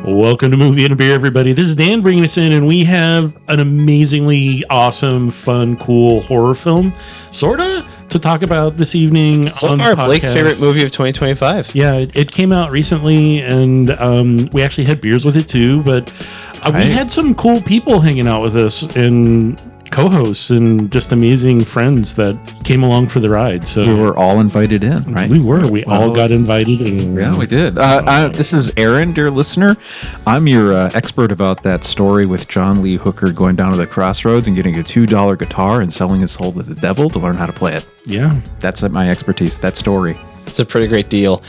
Welcome to Movie and a Beer, everybody. This is Dan bringing us in, and we have an amazingly awesome, fun, cool horror film, sorta, to talk about this evening on the podcast. Blake's favorite movie of 2025. Yeah, it came out recently, and we actually had beers with it too, but we had some cool people hanging out with us, and co-hosts and just amazing friends that came along for the ride. So we were all invited in, right? We all got invited in. Yeah, we did. This is Aaron, dear listener. I'm your expert about that story with John Lee Hooker going down to the crossroads and getting a $2 guitar and selling his soul to the devil to learn how to play it. Yeah. That's my expertise, that story. It's a pretty great deal.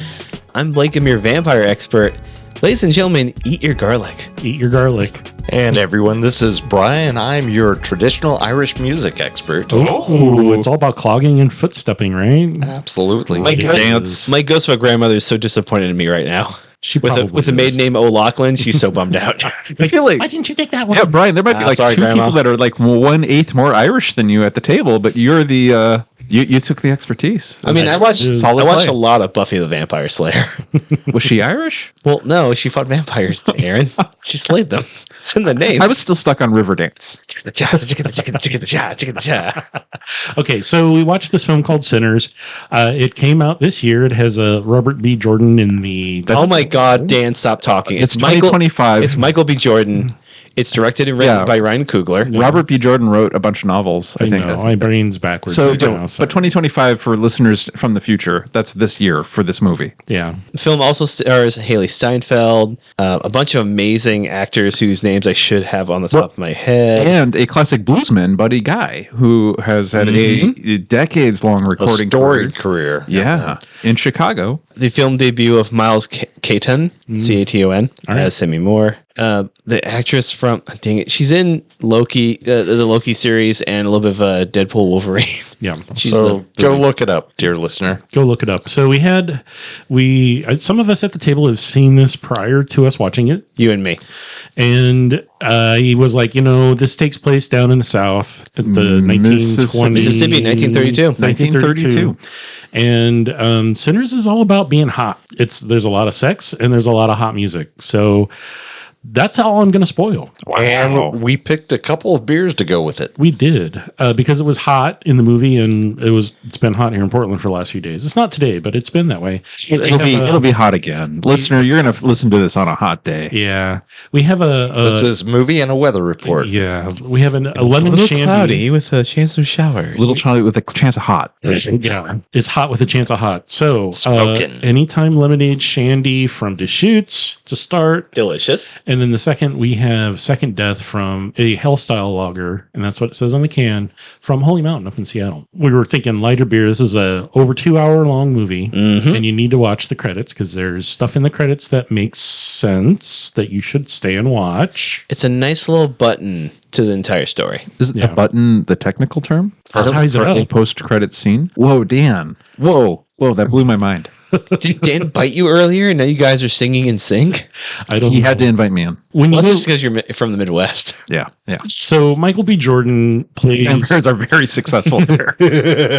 I'm Blake, I'm your vampire expert. Ladies and gentlemen, eat your garlic. Eat your garlic. And everyone, this is Brian. I'm your traditional Irish music expert. Oh, it's all about clogging and footstepping, right? Absolutely. My ghost of a grandmother is so disappointed in me right now. She with a maiden name O'Loughlin, she's so bummed out. I feel like, why didn't you take that one? Yeah, Brian, there might be two people that are like 1/8 more Irish than you at the table, but you're the you took the expertise. I mean, I watched a lot of Buffy the Vampire Slayer. Was she Irish? Well, no, she fought vampires, Aaron. She slayed them. It's in the name. I was still stuck on Riverdance. Okay, so we watched this film called Sinners. It came out this year. It has a Robert B. Jordan in the... Oh my God, Dan, stop talking. It's 2025. It's Michael B. Jordan. It's directed and written by Ryan Coogler. No. Robert B. Jordan wrote a bunch of novels, I think. My brain's backwards. But 2025 for listeners from the future, that's this year for this movie. Yeah. The film also stars Haley Steinfeld, a bunch of amazing actors whose names I should have on the top of my head. And a classic bluesman, Buddy Guy, who has had a decades-long recording career. Yeah, in Chicago. The film debut of Miles Caton, Caton, as Semi Moore. The actress from, she's in Loki, the Loki series, and a little bit of Deadpool Wolverine. Yeah. Go look it up, dear listener. Go look it up. So some of us at the table have seen this prior to us watching it. You and me. And he was like, this takes place down in the South at the 1920s. Mississippi, 1932. And Sinners is all about being hot. There's a lot of sex and there's a lot of hot music. So that's all I'm going to spoil. Wow. And we picked a couple of beers to go with it. We did, because it was hot in the movie, and it's been hot here in Portland for the last few days. It's not today, but it's been that way. It'll be hot again. Listener, you're going to listen to this on a hot day. Yeah. We have It's this movie and a weather report. Yeah. We have a lemon shandy. Cloudy with a chance of showers. Little cloudy with a chance of hot. Yeah. It's hot with a chance of hot. So, anytime lemonade shandy from Deschutes to start. Delicious. And then the second, we have Second Death from a Hellstyle lager, and that's what it says on the can, from Holy Mountain up in Seattle. We were thinking lighter beer. This is a over 2 hour long movie, and you need to watch the credits because there's stuff in the credits that makes sense that you should stay and watch. It's a nice little button to the entire story. Is the button the technical term? It ties it up. A post-credit scene? Whoa, Dan. Whoa, that blew my mind. Did Dan bite you earlier and now you guys are singing in sync? He had to invite me in. That's just because you're from the Midwest. Yeah. So Michael B. Jordan plays... Vampires are very successful there.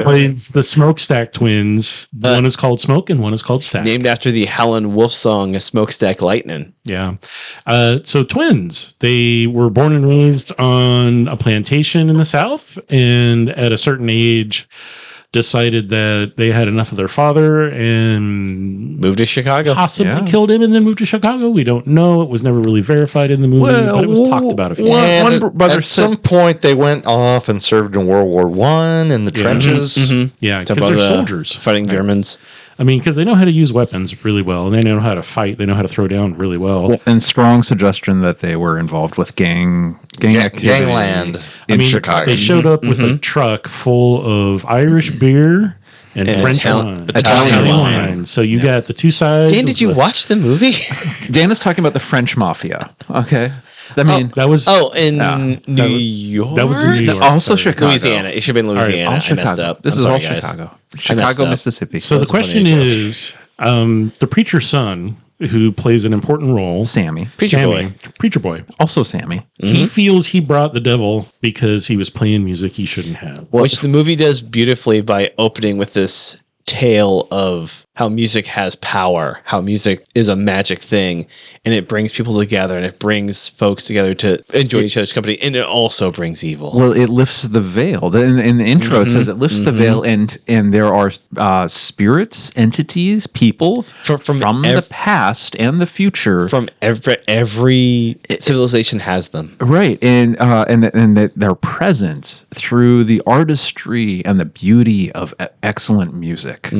Plays the Smokestack twins. One is called Smoke and one is called Stack. Named after the Howlin' Wolf song, Smokestack Lightning. Yeah. So twins. They were born and raised on a plantation in the South, and at a certain age decided that they had enough of their father and moved to Chicago. Possibly killed him and then moved to Chicago. We don't know. It was never really verified in the movie, but it was talked about a few times. At some point, they went off and served in World War I in the trenches. Yeah, because they're soldiers. Fighting Germans. I mean, because they know how to use weapons really well, and they know how to fight. They know how to throw down really well. And strong suggestion that they were involved with gang activity. Gangland in Chicago. They showed up with a truck full of Irish beer and French wine. Italian wine. So you got the two sides. Dan, did you watch the movie? Dan is talking about the French mafia. Okay. That was in New York. That was in New York. Also Chicago. Louisiana. It should have been Louisiana. All Chicago. I messed up. This is all Chicago. Chicago, Mississippi. So the question is, the preacher's son, who plays an important role, Sammy. Preacher Boy. Also Sammy. He feels he brought the devil because he was playing music he shouldn't have. Which the movie does beautifully by opening with this tale of how music has power, how music is a magic thing, and it brings people together, and it brings folks together to enjoy each other's company, and it also brings evil. Well, it lifts the veil. In the intro, it says it lifts the veil, and there are spirits, entities, people from the past and the future. From every civilization has them, right? And that they're present through the artistry and the beauty of excellent music.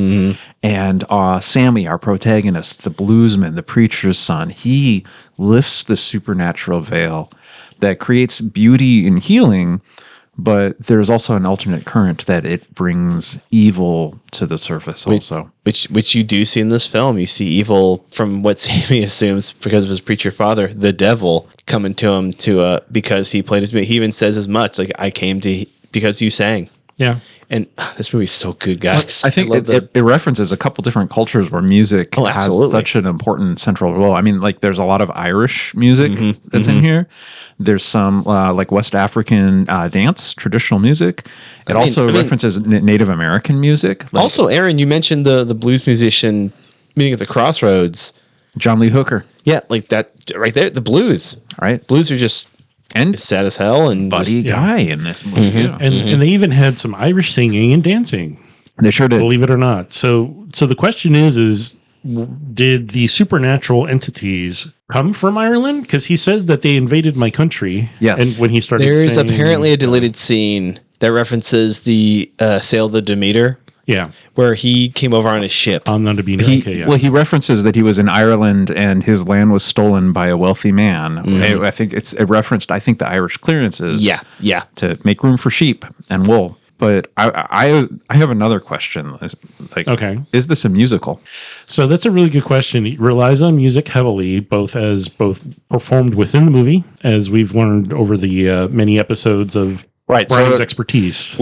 And Sammy, our protagonist, the bluesman, the preacher's son, he lifts the supernatural veil that creates beauty and healing, but there's also an alternate current that it brings evil to the surface also. Which you do see in this film. You see evil from what Sammy assumes because of his preacher father, the devil, coming to him because he played his music. He even says as much, like, I came to because you sang. Yeah. And this movie's so good, guys. I think it references a couple different cultures where music has such an important central role. I mean, like, there's a lot of Irish music that's in here. There's some like West African dance, traditional music. It also references Native American music. Like, also, Aaron, you mentioned the blues musician meeting at the crossroads. John Lee Hooker. Yeah, like that right there. The blues. Right. Blues are just... and sad as hell, and Buddy Guy in this movie. And they even had some Irish singing and dancing. They sure did. Believe it or not. So the question is did the supernatural entities come from Ireland? Because he said that they invaded my country. Yes. And when he started there's apparently a deleted scene that references the Sail the Demeter. Yeah. Where he came over on his ship. On the Demeter. Well, he references that he was in Ireland and his land was stolen by a wealthy man. I think it referenced, the Irish clearances. Yeah. To make room for sheep and wool. But I have another question. Like, okay, is this a musical? So that's a really good question. It relies on music heavily, both performed within the movie, as we've learned over the many episodes of Brian's expertise.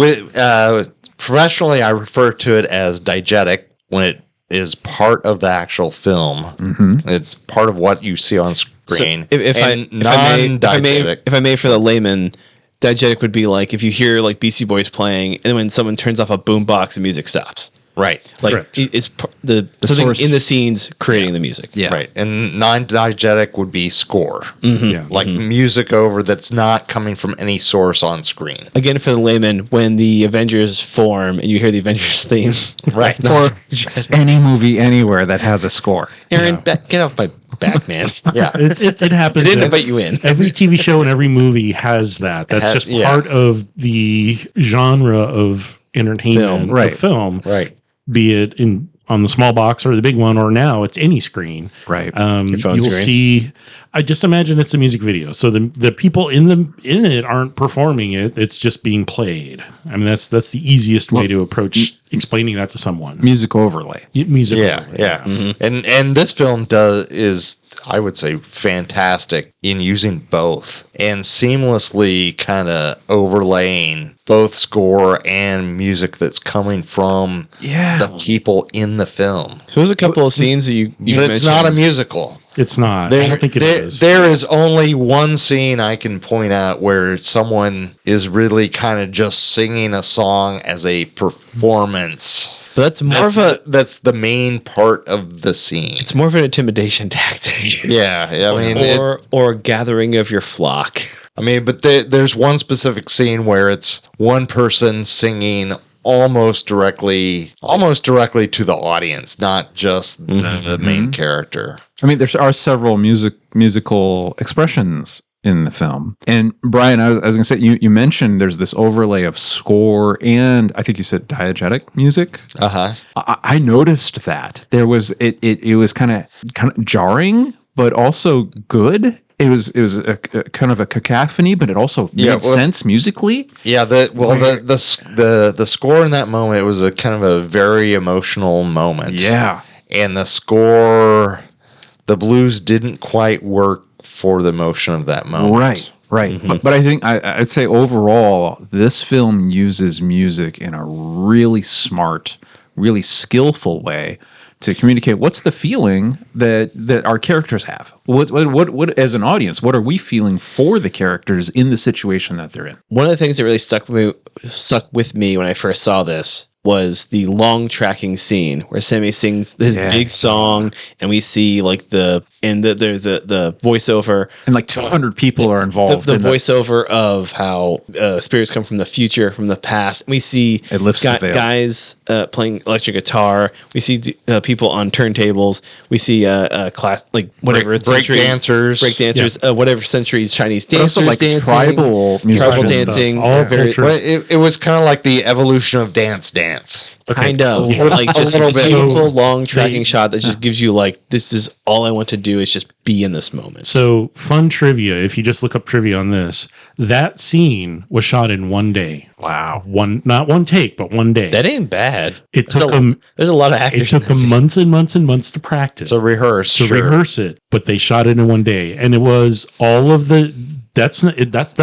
Professionally, I refer to it as diegetic when it is part of the actual film. Mm-hmm. It's part of what you see on screen. So if I may, for the layman, diegetic would be like if you hear like Beastie Boys playing, and when someone turns off a boombox, the music stops. Right. Like it's the something source in the scenes creating the music. Yeah. Right. And non-diegetic would be score. Mm-hmm. Yeah. Like music over that's not coming from any source on screen. Again, for the layman, when the Avengers form and you hear the Avengers theme. Right. Or just any movie anywhere that has a score. Aaron, get off my back, man. Yeah. It happens. I didn't invite you in. Every TV show and every movie has that. That's just part of the genre of entertainment, film. Right. Be it on the small box or the big one, or now it's any screen. Right. You'll see. I just imagine it's a music video, so the people in it aren't performing it; it's just being played. I mean, that's the easiest way to approach explaining that to someone. Music overlay. Music. Yeah, overlay. yeah. Mm-hmm. And this film is, I would say, fantastic in using both and seamlessly kind of overlaying both score and music that's coming from the people in the film. So there's a couple of scenes that you but it's not a musical. It's not. I don't think it is. There is only one scene I can point out where someone is really kind of just singing a song as a performance. But that's the main part of the scene. It's more of an intimidation tactic. Yeah, I mean, or a gathering of your flock. I mean, but there's one specific scene where it's one person singing almost directly to the audience, not just the main character. I mean, there are several musical expressions in the film. And Brian, I was going to say, you mentioned there's this overlay of score and I think you said diegetic music. I noticed that there was it was kind of jarring, but also good. It was a kind of a cacophony, but it also made sense musically. Yeah, the score in that moment, it was a kind of a very emotional moment. Yeah, and the score, the blues didn't quite work for the emotion of that moment. Right. Mm-hmm. But I think I'd say overall, this film uses music in a really smart, really skillful way to communicate what's the feeling that our characters have. What as an audience, what are we feeling for the characters in the situation that they're in? One of the things that really stuck with me when I first saw this was the long tracking scene where Sammy sings his big song, and we see like the voiceover, and like 200 people are involved. The voiceover of how spirits come from the future, from the past. We see it lifts the veil. Guys playing electric guitar. We see people on turntables. We see class like whatever break dancers, whatever century's Chinese dancers, also like dancing, tribal dancing. All cultures. Well, it was kind of like the evolution of dance. Kind of like just a beautiful long tracking shot that just gives you like, this is all I want to do is just be in this moment. So fun trivia, if you just look up trivia on this, that scene was shot in one day. Wow. Not one take, but one day. That ain't bad. It took them. There's a lot of actors. It took them months and months and months to practice. To rehearse it, but they shot it in one day, and it was all of the. That's not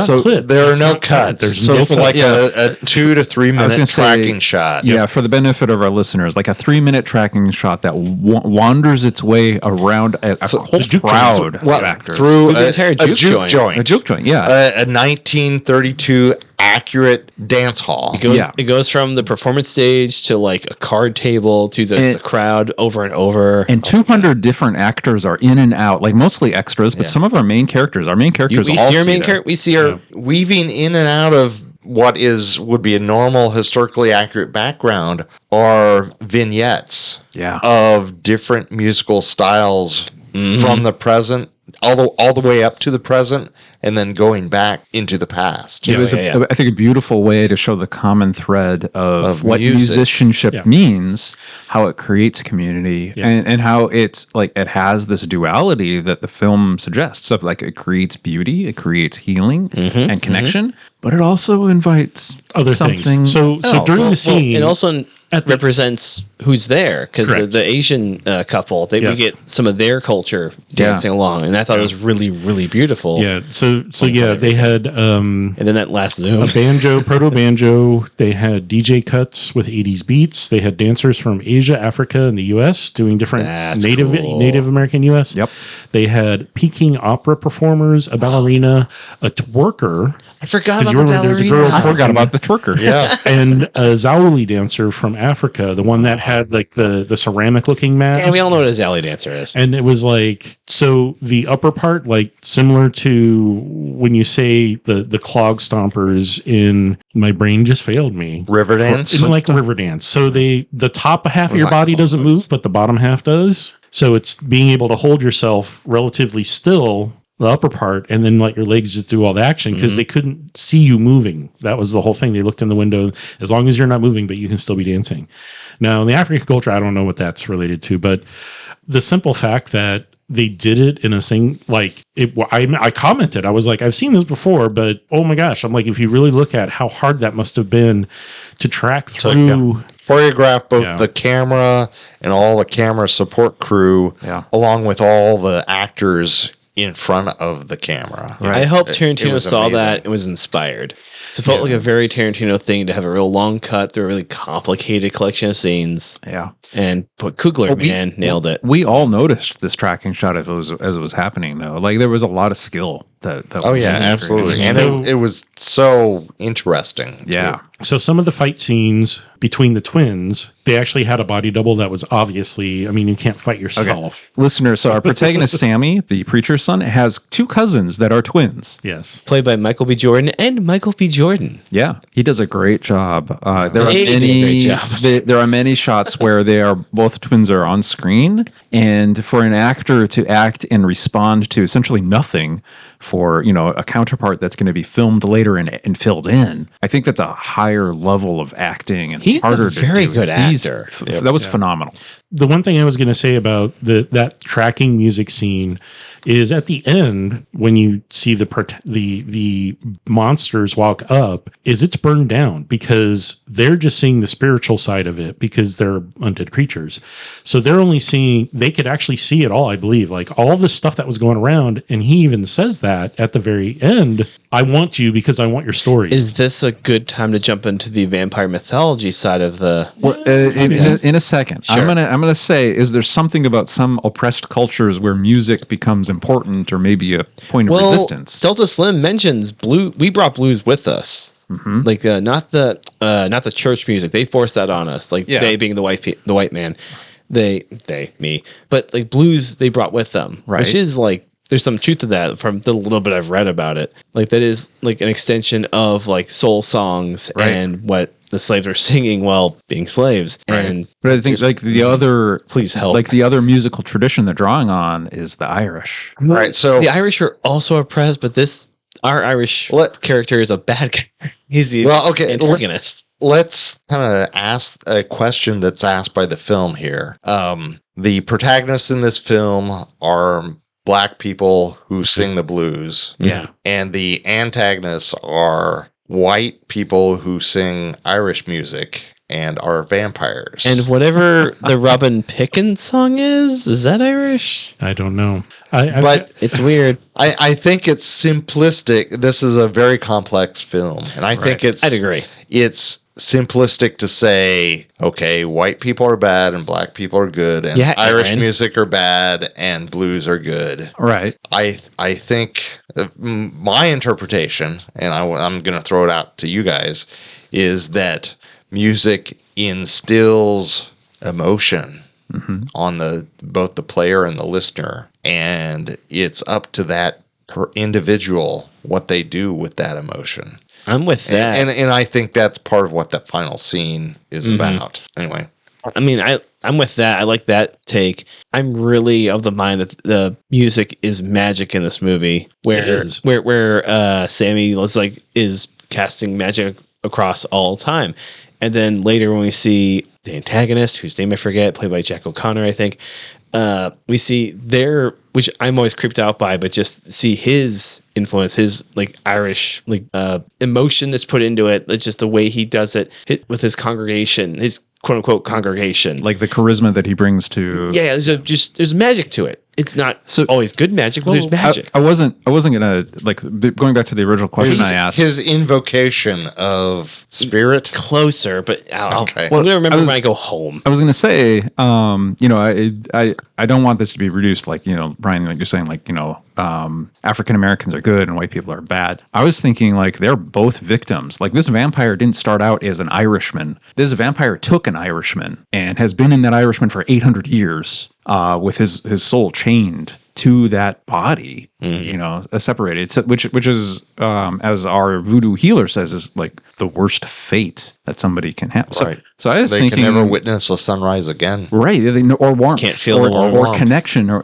so clip. There are no cuts. There's so no it's like a 2 to 3 minute tracking shot. Yeah, for the benefit of our listeners, like a 3-minute tracking shot that wanders its way around a whole crowd of actors through an entire juke joint. A juke joint, yeah. A 1932 accurate dance hall. It goes from the performance stage to like a card table to the crowd over and over. And 200 different actors are in and out, like mostly extras, but some of our main characters We see her weaving in and out of what would be a normal historically accurate background are vignettes of different musical styles from the present all the way up to the present and then going back into the past. It was, I think, a beautiful way to show the common thread of what musicianship means, how it creates community, and how it's like it has this duality that the film suggests of like it creates beauty, it creates healing and connection, but it also invites other something things. So during the scene, it also represents who's there, because the Asian couple, we get some of their culture dancing along, and I thought it was really, really beautiful. Yeah. So they had and then that last zoom, a proto banjo. They had DJ cuts with 80s beats. They had dancers from Asia, Africa, and the U.S. doing different Native American U.S. Yep. They had Peking opera performers, a ballerina, a twerker. I forgot about the ballerina. I forgot about the twerker. Yeah. And a Zaoli dancer from Africa, the one that had like the ceramic looking mask. Yeah, we all know what a Zaoli dancer is. And it was like, so the upper part, like similar to when you say the clog stompers in, my brain just failed me. Riverdance? Like Riverdance. So the top half of your body doesn't move, but the bottom half does. So it's being able to hold yourself relatively still, the upper part, and then let your legs just do all the action, because they couldn't see you moving. That was the whole thing. They looked in the window, as long as you're not moving, but you can still be dancing. Now, in the African culture, I don't know what that's related to, but the simple fact that they did it in I commented, I was like, I've seen this before, but oh my gosh, I'm like, if you really look at how hard that must have been to track through. Choreograph both the camera and all the camera support crew, along with all the actors in front of the camera. Right. I hope Tarantino saw that and was inspired. So it felt like a very Tarantino thing to have a real long cut through a really complicated collection of scenes. Yeah. And Coogler, nailed it. We all noticed this tracking shot as it was happening, though. Like, there was a lot of skill that absolutely. And it was so interesting. Yeah. Too. So some of the fight scenes between the twins, they actually had a body double that was obviously, I mean, you can't fight yourself. Okay. Listener, so our protagonist, Sammy, the preacher's son, has 2 cousins that are twins. Yes. Played by Michael B. Jordan and Michael B. Jordan. Yeah. He does a great job. There are many shots where both twins are on screen, and for an actor to act and respond to essentially nothing for, a counterpart that's going to be filmed later and filled in, I think that's a higher level of acting and he's harder a very good actor. That was phenomenal. The one thing I was going to say about that tracking music scene is at the end, when you see the monsters walk up, is it's burned down, because they're just seeing the spiritual side of it, because they're undead creatures. So they're only seeing, they could actually see it all, I believe, like all the stuff that was going around. And he even says that at the very end, I want you because I want your story. Is this a good time to jump into the vampire mythology side of the? Well, in a second, sure. I'm gonna say, is there something about some oppressed cultures where music becomes important, or maybe a point of resistance? Delta Slim mentions blue. We brought blues with us. Like not the church music. They forced that on us. Like they being the white man, me. But like blues, they brought with them, which is like there's some truth to that from the little bit I've read about it. Like that is like an extension of like soul songs and what the slaves are singing while being slaves. And but I think like the other, please help. Like the other musical tradition they're drawing on is the Irish. Right. So the Irish are also oppressed, but our Irish character is a bad guy. He's the antagonist. Let's kind of ask a question that's asked by the film here. The protagonists in this film are Black people who sing the blues. Yeah. And the antagonists are white people who sing Irish music and are vampires. And whatever the Robin Pickens song is that Irish? I don't know. But it's weird. I think it's simplistic. This is a very complex film. And I think I'd agree. It's simplistic to say, okay, white people are bad and black people are good, and Irish music are bad and blues are good. Right. I think my interpretation, and I'm going to throw it out to you guys, is that music instills emotion on both the player and the listener, and it's up to that individual what they do with that emotion. I'm with that. And I think that's part of what that final scene is about. Anyway. I mean, I'm with that. I like that take. I'm really of the mind that the music is magic in this movie, where Sammy is casting magic across all time. And then later when we see the antagonist, whose name I forget, played by Jack O'Connor, I think, we see which I'm always creeped out by, but just see his influence, his like Irish emotion that's put into it. It's just the way he does it with his congregation, his quote unquote congregation, like the charisma that he brings to. Yeah, there's magic to it. It's not always good magic, but there's magic. I wasn't gonna going back to the original question I asked. His invocation of spirit closer, but okay. I'm gonna remember when I go home. I was gonna say, I don't want this to be reduced like Brian, like you're saying, like African Americans are good and white people are bad. I was thinking like they're both victims. Like this vampire didn't start out as an Irishman. This vampire took an Irishman and has been in that Irishman for 800 years. With his soul chained to that body, separated, which is, as our voodoo healer says, is like the worst fate that somebody can have. So I was thinking, can never witness a sunrise again, right? Or warmth, can't feel or connection, or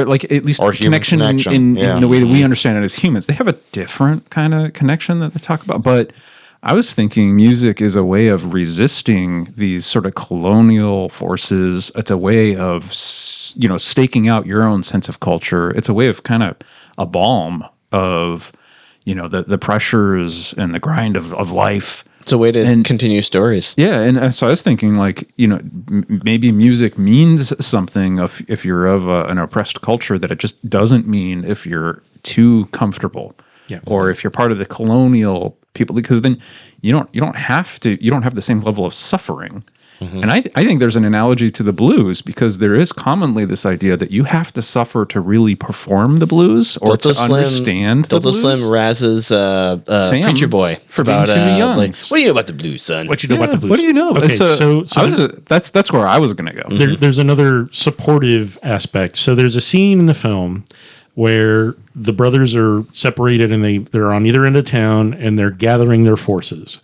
like at least connection in the way that we understand it as humans. They have a different kind of connection that they talk about, but. I was thinking music is a way of resisting these sort of colonial forces. It's a way of, staking out your own sense of culture. It's a way of kind of a balm of, the pressures and the grind of life. It's a way to continue stories. Yeah. And so I was thinking like, maybe music means something if you're of an oppressed culture that it just doesn't mean if you're too comfortable. Yeah. Or if you're part of the colonial people, because then you don't have the same level of suffering. And I think there's an analogy to the blues, because there is commonly this idea that you have to suffer to really perform the blues or to understand the blues. Slim Raz's Preacher Boy for being too young. What do you know about the blues, son? What you know about the blues? What do you know? Okay, so that's where I was going to go. There's another supportive aspect. So there's a scene in the film where the brothers are separated and they're on either end of town and they're gathering their forces.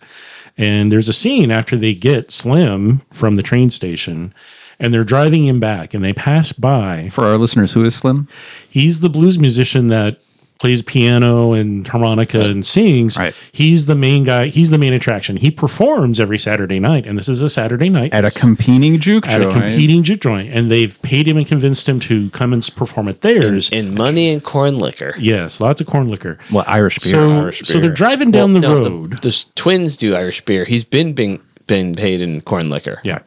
And there's a scene after they get Slim from the train station and they're driving him back and they pass by. For our listeners, who is Slim? He's the blues musician that plays piano and harmonica and sings. Right. He's the main guy. He's the main attraction. He performs every Saturday night, and this is a Saturday night at a competing juke joint. And they've paid him and convinced him to come and perform at theirs. In money and corn liquor. Yes, lots of corn liquor. Well, Irish beer. So they're driving down the road. The twins do Irish beer. He's been paid in corn liquor. Yeah.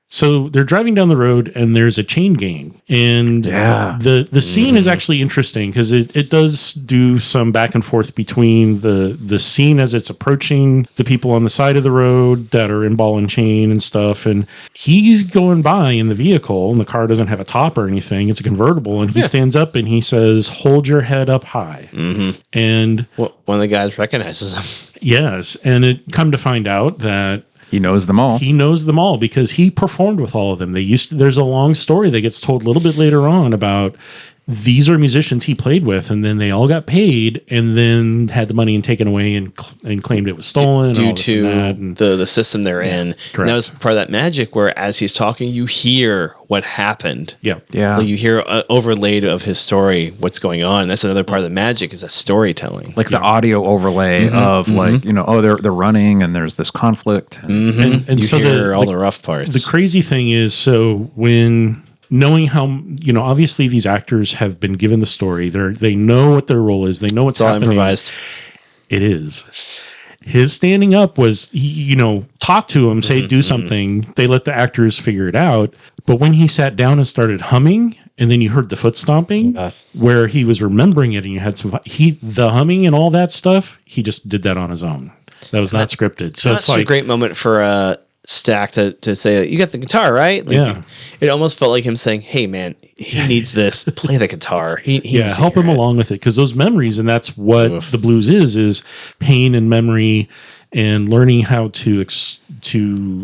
So they're driving down the road and there's a chain gang. And the scene is actually interesting because it does do some back and forth between the scene as it's approaching the people on the side of the road that are in ball and chain and stuff. And he's going by in the vehicle and the car doesn't have a top or anything. It's a convertible. And he stands up and he says, "Hold your head up high." Mm-hmm. And one of the guys recognizes him. Yes. And it come to find out that he knows them all. He knows them all because he performed with all of them. There's a long story that gets told a little bit later on about these are musicians he played with, and then they all got paid and then had the money and taken away and claimed it was stolen due to the system they're in. And that was part of that magic where as he's talking, you hear what happened. Yeah. Like you hear overlaid of his story, what's going on. And that's another part of the magic is that storytelling. Like the audio overlay of like, they're running and there's this conflict. And you so hear all the rough parts. The crazy thing is, so when knowing how, obviously these actors have been given the story, they know what their role is. They know what's happening. Improvised. It is. His standing up was, talk to him, say, do something. They let the actors figure it out. But when he sat down and started humming, and then you heard the foot stomping, where he was remembering it, and you had the humming and all that stuff, he just did that on his own. That was not scripted. So it's like a great moment for Stack to say, "You got the guitar, right?" Like, it almost felt like him saying, "Hey, man, he needs this. Play the guitar. He help him along with it because those memories, and that's what the blues is pain and memory, and learning how to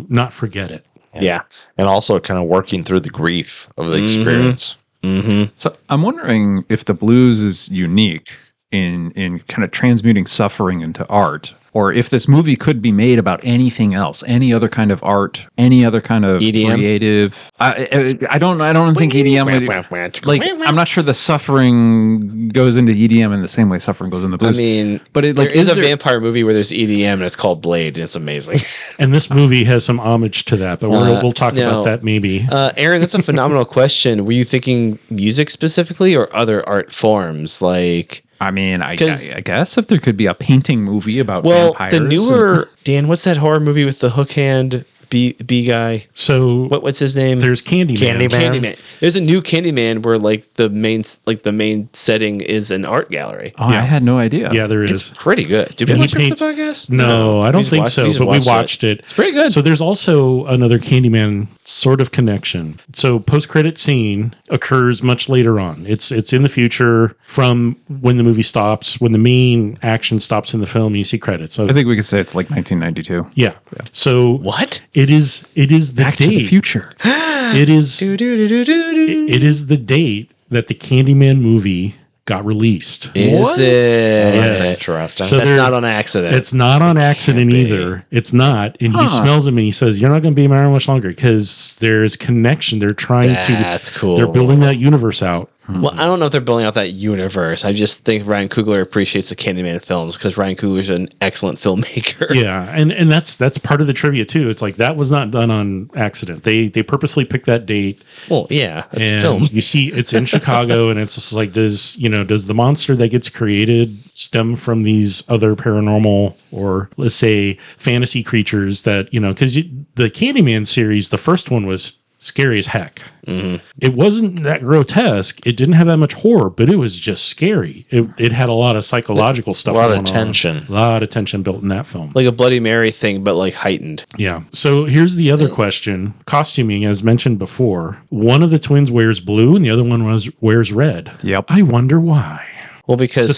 not forget it." Yeah, and also kind of working through the grief of the experience. Mm-hmm. So I'm wondering if the blues is unique in kind of transmuting suffering into art. Or if this movie could be made about anything else, any other kind of art, any other kind of EDM? Creative. I don't think EDM would, like, I'm not sure the suffering goes into EDM in the same way suffering goes into blues. I mean, but there is a vampire movie where there's EDM and it's called Blade and it's amazing. And this movie has some homage to that, but we'll talk about that maybe. Aaron, that's a phenomenal question. Were you thinking music specifically or other art forms? Like, I mean, I guess if there could be a painting movie about vampires. The newer Dan, what's that horror movie with the hook hand B guy? So what's his name? There's Candyman. There's a new Candyman where like the main setting is an art gallery. Oh, I had no idea. Yeah, there is. It's pretty good. Did we watch it for the podcast? No, I don't think so. But we watched it. It's pretty good. So there's also another Candyman sort of connection. So post-credit scene occurs much later on. It's in the future from when the movie stops. When the main action stops in the film, you see credits. So I think we could say it's like 1992. Yeah. So what? It is the Back date. to the future. It is the date that the Candyman movie got released. Is What? it? Yes. That's interesting. So That's not on accident. It's not on accident either. It's not. And he smells him and he says, "You're not going to be around much longer," because there's connection. They're trying to. That's cool. They're building that universe out. Well, I don't know if they're building out that universe. I just think Ryan Coogler appreciates the Candyman films because Ryan Coogler's an excellent filmmaker. Yeah, and that's part of the trivia too. It's like that was not done on accident. They purposely picked that date. Well, yeah, that's and film. You see, it's in Chicago, and it's just like, does the monster that gets created stem from these other paranormal or let's say fantasy creatures that because the Candyman series, the first one was scary as heck. Mm-hmm. It wasn't that grotesque. It didn't have that much horror, but it was just scary. It had a lot of psychological stuff. A lot of tension. A lot of tension built in that film. Like a Bloody Mary thing, but like heightened. Yeah. So here's the other question. Costuming, as mentioned before, one of the twins wears blue and the other one wears red. Yep. I wonder why. Well, because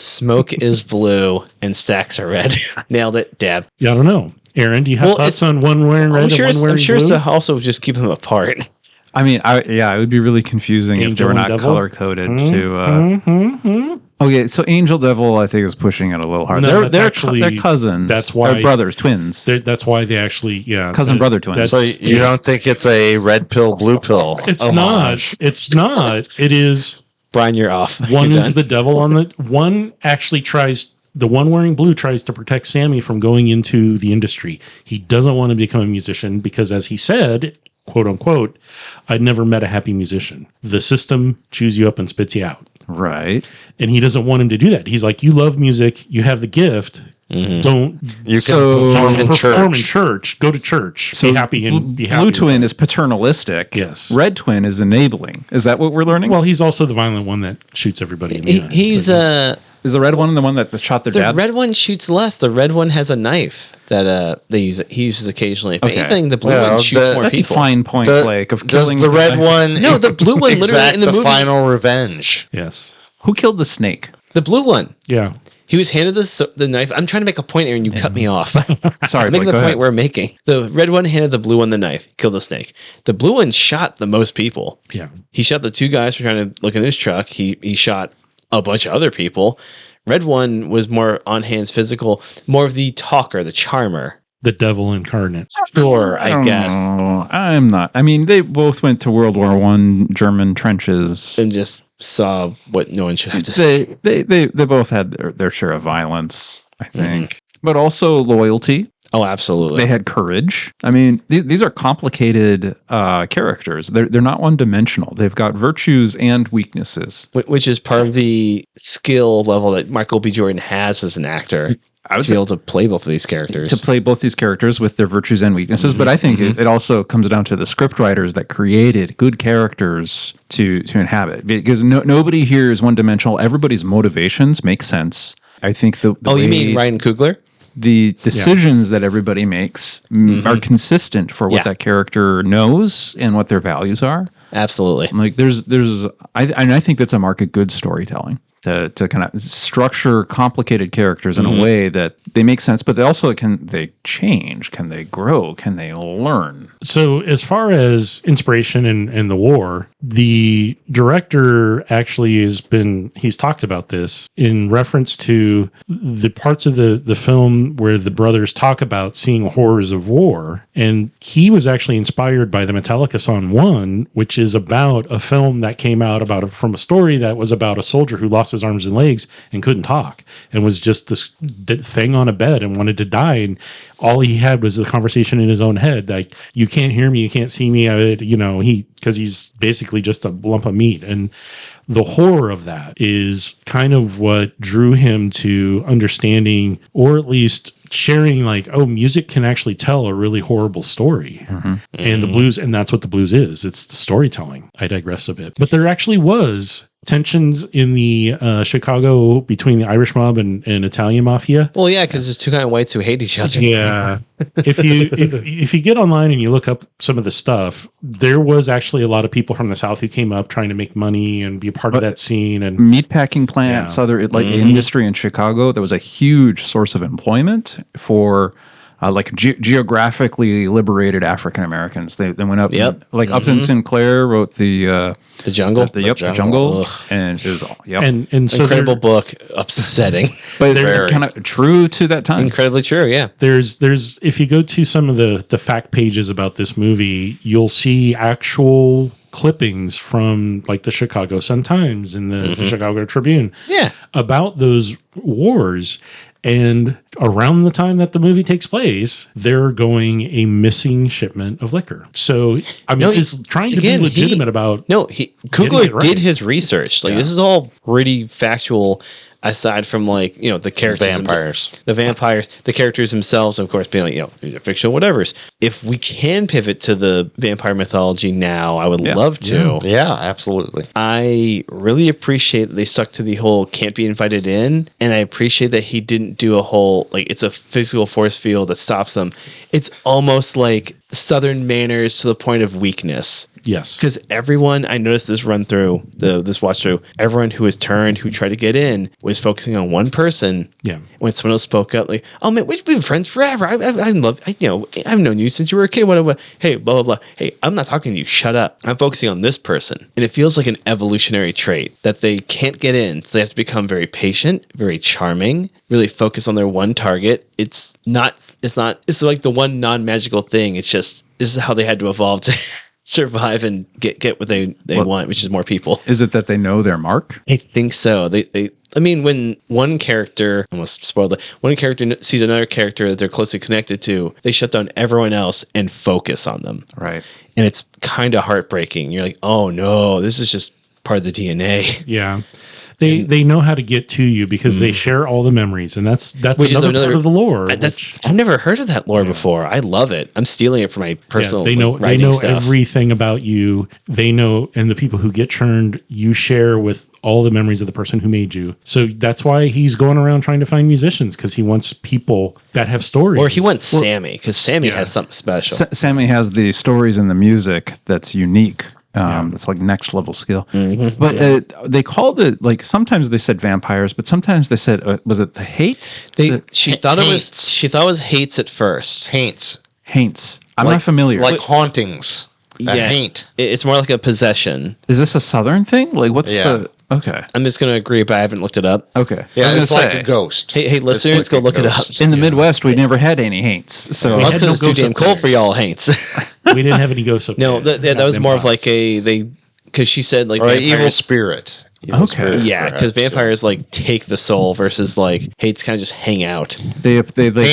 smoke is blue and stacks are red. Nailed it, Dab. Yeah, I don't know. Aaron, do you have thoughts on one wearing red and one wearing blue? I'm sure to also just keep them apart. I mean, it would be really confusing if they were not color coded to. Okay, so Angel Devil, I think, is pushing it a little hard. No, they're cousins. That's why they're brothers, twins. That's why they actually, cousin brother twins. So you don't think it's a red pill, blue pill? It's not. It's not. It is. Brian, you're off. One is the devil on the one. Actually, the one wearing blue tries to protect Sammy from going into the industry. He doesn't want to become a musician because, as he said, quote unquote, "I'd never met a happy musician. The system chews you up and spits you out." Right. And he doesn't want him to do that. He's like, "You love music. You have the gift. Don't You So- can perform in church. church. Go to church. be happy and be happy. Blue with twin it. is paternalistic. Yes. Red twin is enabling. Is that what we're learning? Well, he's also the violent one that shoots everybody in the eye. He's is the red one the one that shot their the dad? red one shoots less. The red one has a knife that they use. He uses occasionally. If Okay. anything, the blue Well, one shoots more That's a people. fine point, Blake, of Does killing the red one? No, the blue one literally exact in the movie. final revenge. Yes. Who killed the snake? The blue one. Yeah. He was handed the knife. I'm trying to make a point, Aaron. You cut me off. Sorry, I'm making Blake, the go point ahead. we're making. The red one handed the blue one the knife, killed the snake. The blue one shot the most people. Yeah. He shot the two guys for trying to look in his truck. He shot a bunch of other people. Red one was more on hands, physical, more of the talker, the charmer. The devil incarnate. Sure, I I don't get. know. I'm not. I mean, they both went to World War One German trenches. And just saw what no one should have to say. They both had their share of violence, I think, but also loyalty. Oh, absolutely. They had courage. I mean, these are complicated characters. They're not one dimensional. They've got virtues and weaknesses. Which is part of the skill level that Michael B. Jordan has as an actor. I would To be able to play both of these characters. to play both these characters with their virtues and weaknesses. But I think it also comes down to the script writers that created good characters to inhabit, because nobody here is one dimensional. Everybody's motivations make sense. I think the Oh, you way mean Ryan Coogler? the decisions that everybody makes are consistent for what Yeah. that character knows and what their values are. Absolutely. Like I think that's a mark of good storytelling, to kind of structure complicated characters in a way that they make sense, but they change, can they grow, can they learn? So, as far as inspiration and the war, the director actually he's talked about this in reference to the parts of the film where the brothers talk about seeing horrors of war. And he was actually inspired by the Metallica song One, which is about a film that came out from a story that was about a soldier who lost his arms and legs and couldn't talk and was just this thing on a bed and wanted to die. And all he had was a conversation in his own head. Like, you can't hear me, you can't see me. Because he's basically just a lump of meat. And the horror of that is kind of what drew him to understanding, or at least sharing, like, oh, music can actually tell a really horrible story. And the blues, and that's what the blues is. It's the storytelling. I digress a bit. But there actually was tensions in the Chicago between the Irish mob and Italian mafia. Well, yeah, because there's two kind of whites who hate each other. Yeah. if you get online and you look up some of the stuff, there was actually a lot of people from the South who came up trying to make money and be a part of that scene. And Meatpacking plants, other industry in Chicago, that was a huge source of employment for geographically liberated African Americans. They went up. Yep. Upton Sinclair wrote the Jungle. the Jungle, Ugh. and it was and so Incredible book. Upsetting. but they're kind of true to that time. Incredibly true, yeah. there's if you go to some of the fact pages about this movie, you'll see actual clippings from like the Chicago Sun-Times and the Chicago Tribune Yeah. about those wars. And around the time that the movie takes place, they're going a missing shipment of liquor. So, I mean, he's trying to be legitimate about... No, Coogler right. did his research. Like, this is all pretty factual, aside from, like, the characters. Vampires. The vampires, the characters themselves, of course, being like, these are fictional whatevers. If we can pivot to the vampire mythology now, I would love to. Yeah, absolutely. I really appreciate that they stuck to the whole can't be invited in, and I appreciate that he didn't do a whole, like, it's a physical force field that stops them. It's almost like Southern manners to the point of weakness. Yes. Because everyone, I noticed this run through, this watch through, everyone who was turned, who tried to get in, was focusing on one person. Yeah. When someone else spoke up, like, oh man, we've been friends forever. I've known you since you were a kid. What? Hey, blah, blah, blah. Hey, I'm not talking to you. Shut up. I'm focusing on this person. And it feels like an evolutionary trait that they can't get in. So they have to become very patient, very charming, really focus on their one target. It's like the one non-magical thing. It's just, this is how they had to evolve to survive and get what they want, which is more people. Is it that they know their mark? I think so. I mean, when one character, almost spoiled it, one character sees another character that they're closely connected to, they shut down everyone else and focus on them. Right. And it's kind of heartbreaking. You're like, oh no, this is just part of the DNA. Yeah. They know how to get to you because they share all the memories, and that's Which is another part of the lore. I've never heard of that lore before. I love it. I'm stealing it for my personal. They know everything about you. They know, and the people who get churned, you share with all the memories of the person who made you. So that's why he's going around trying to find musicians, because he wants people that have stories. Or he wants Sammy, because Sammy has something special. Sammy has the stories and the music that's unique. That's like next level skill. Mm-hmm. But they called it, like, sometimes they said vampires, but sometimes they said, was it the hate? She thought it was hates at first. Haints. I'm not familiar. Like hauntings. Haint. It's more like a possession. Is this a Southern thing? Like, what's the... Okay. I'm just going to agree, but I haven't looked it up. Okay. Yeah, it's like a ghost. Hey, listeners, go look it up. In the Midwest, we never had any haints. So that's because it's too damn cold for y'all haints. We didn't have any ghosts up No, there. that was more of like because she said like vampires, evil spirit. Okay. Yeah, because vampires like take the soul versus like hates kind of just hang out. They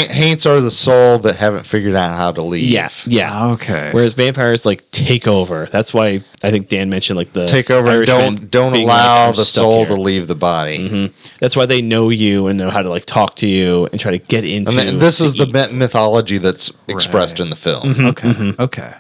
haints are the soul that haven't figured out how to leave. Yeah. Okay. Whereas vampires like take over. That's why I think Dan mentioned like the take over. And don't allow the soul to leave the body. Mm-hmm. That's why they know you and know how to like talk to you and try to get into. And this is the mythology that's expressed in the film. Mm-hmm. Okay. Mm-hmm. Okay.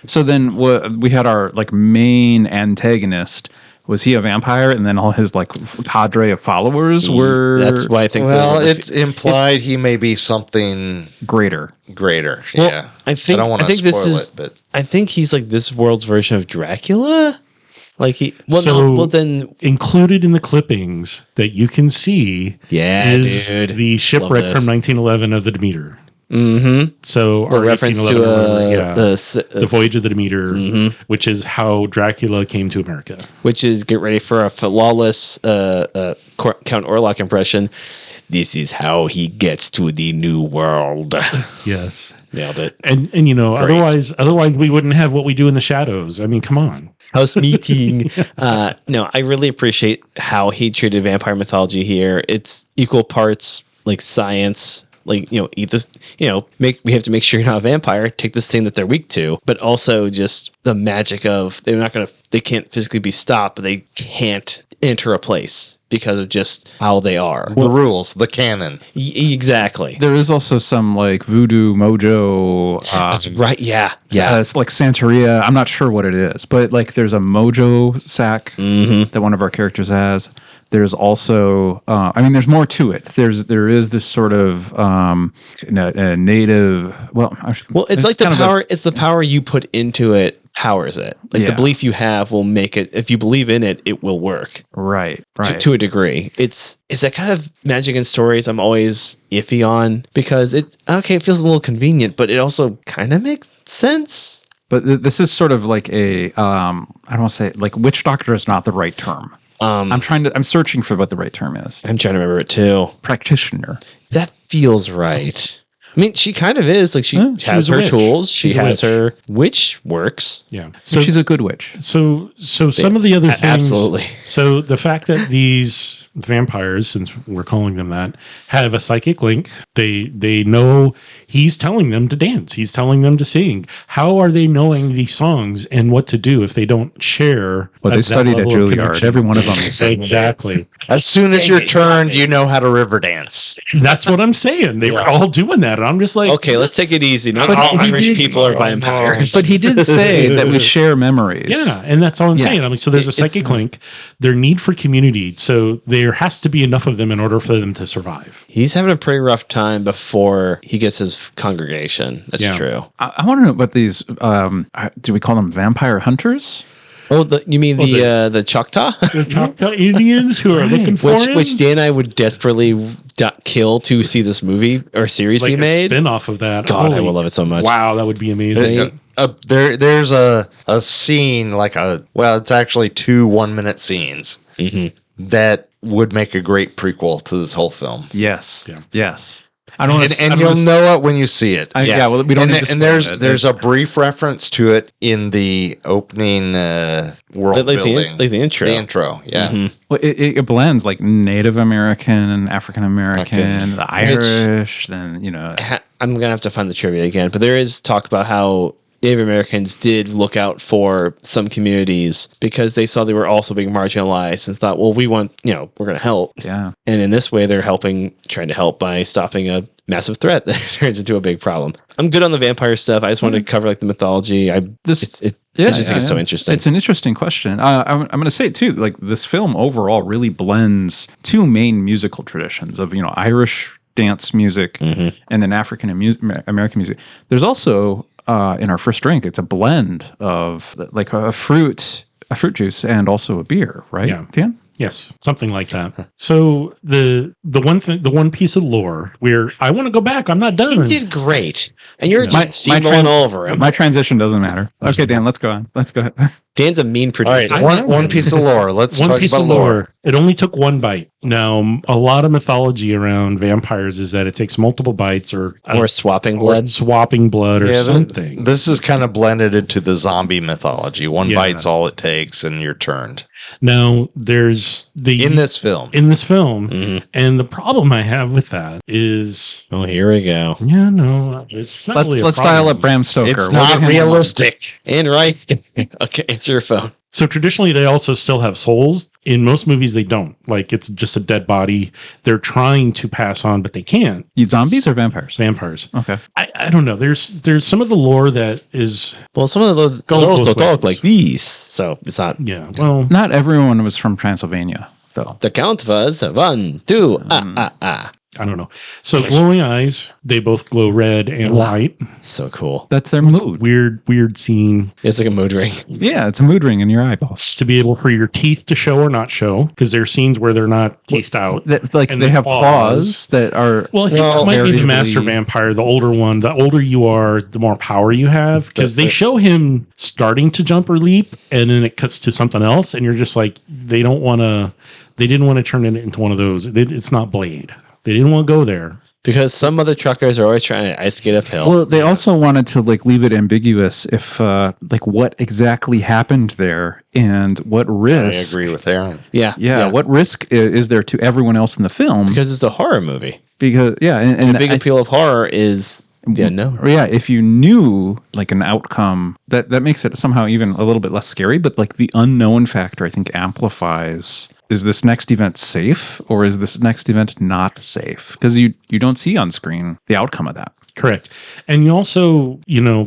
So then we had our like main antagonist. Was he a vampire, and then all his like cadre of followers were? That's why I think. Well, it's implied he may be something greater. Well, yeah, I think. I think this is. But I think he's like this world's version of Dracula. Like he. Well, then included in the clippings that you can see. Yeah, is the shipwreck from 1911 of the Demeter. Mm-hmm. So, or reference to the Voyage of the Demeter, which is how Dracula came to America. Which is, get ready for a flawless Count Orlok impression. This is how he gets to the new world. Yes, nailed it. And otherwise we wouldn't have what we do in the shadows. I mean, come on. House meeting. No, I really appreciate how he treated vampire mythology here. It's equal parts like science. Like, eat this, we have to make sure you're not a vampire, take this thing that they're weak to, but also just the magic of they can't physically be stopped, but they can't enter a place because of just how they are. The rules, the canon. Exactly. There is also some like voodoo mojo. That's right. Yeah. It's like Santeria. I'm not sure what it is, but like there's a mojo sack that one of our characters has. There's also, there's more to it. There is this sort of native. Well, it's like the power. It's the power you put into it powers it. Like the belief you have will make it. If you believe in it, it will work. Right. To a degree, it's that kind of magic in stories. I'm always iffy on because it feels a little convenient, but it also kind of makes sense. But this is sort of like I don't want to say like witch doctor is not the right term. I'm searching for what the right term is. I'm trying to remember it too. Practitioner. That feels right. I mean, she kind of is. Like, she has her tools. She has her witch works. Yeah. So she's a good witch. So some of the other things. Absolutely. So the fact that these vampires, since we're calling them that, have a psychic link. They know he's telling them to dance. He's telling them to sing. How are they knowing these songs and what to do if they don't share? Well, they studied at Juilliard. Every one of them is exactly. As soon as you're turned, you know how to river dance. That's what I'm saying. They were all doing that. And I'm just like, okay, let's take it easy. Not all Irish people are vampires. But he did say that we share memories. Yeah, and that's all I'm saying. I mean, so there's a psychic link. Their need for community. So there has to be enough of them in order for them to survive. He's having a pretty rough time before he gets his congregation. That's true. I want to know about these. Do we call them vampire hunters? Oh, you mean the Choctaw? The Choctaw Indians who are looking for him? Which Dan and I would desperately kill to see this movie or series be made. Like a spin-off of that. God, I would love it so much. Wow, that would be amazing. There's a scene it's actually 2 1-minute scenes that would make a great prequel to this whole film. Yes. Yeah. Yes. You'll know it when you see it. We don't need to. And there's a brief reference to it in the opening world building, like the intro. The intro, yeah. Mm-hmm. Well, it blends like Native American, African American, the Irish. Then I'm gonna have to find the trivia again, but there is talk about how Native Americans did look out for some communities because they saw they were also being marginalized and thought, well, we want, we're going to help. Yeah. And in this way, they're trying to help by stopping a massive threat that turns into a big problem. I'm good on the vampire stuff. I just wanted to cover like the mythology. I just think it's so interesting. It's an interesting question. I'm going to say too, like this film overall really blends two main musical traditions of, Irish dance music and then African American music. There's also in our first drink, it's a blend of like a fruit juice and also a beer, right? Yeah. Dan? Yes, something like that. So the one piece of lore where I want to go back, I'm not done. You did great, and you're just steamrolling all over him. My transition doesn't matter. Okay, Dan, let's go on. Let's go ahead. Dan's a mean producer. All right, one piece of lore. Let's one talk piece about of lore. It only took one bite. Now, a lot of mythology around vampires is that it takes multiple bites or swapping blood, or something. This is kind of blended into the zombie mythology. One bite's all it takes, and you're turned. Now, there's in this film, and the problem I have with that is, here we go. Yeah, no, it's not. Let's dial up Bram Stoker. It's not realistic. And Rice, okay, answer your phone. So traditionally, they also still have souls. In most movies, they don't. Like, it's just a dead body. They're trying to pass on, but they can't. Zombies or vampires? Vampires. Okay. I don't know. There's some of the lore that is... Well, some of the lore don't talk like these, so it's not... Yeah, well... Not everyone was from Transylvania, though. The count was 1, 2, I don't know. So glowing eyes, they both glow red and white. So cool. That's their mood. Weird scene. It's like a mood ring. Yeah, it's a mood ring in your eyeballs. To be able for your teeth to show or not show, because there are scenes where they're not teethed out. They have claws that are... Well, I think this might be the master vampire, the older one. The older you are, the more power you have. Because they show him starting to jump or leap, and then it cuts to something else, and you're just like, they didn't want to turn it into one of those. It's not Blade. They didn't want to go there. Because some other truckers are always trying to ice skate uphill. Well, they also wanted to leave it ambiguous if what exactly happened there and what risk. I agree with Aaron. Yeah. What risk is there to everyone else in the film? Because it's a horror movie. Because and the big appeal of horror is if you knew an outcome that makes it somehow even a little bit less scary, but the unknown factor I think amplifies. Is this next event safe or is this next event not safe? Because you don't see on screen the outcome of that. Correct. And you also,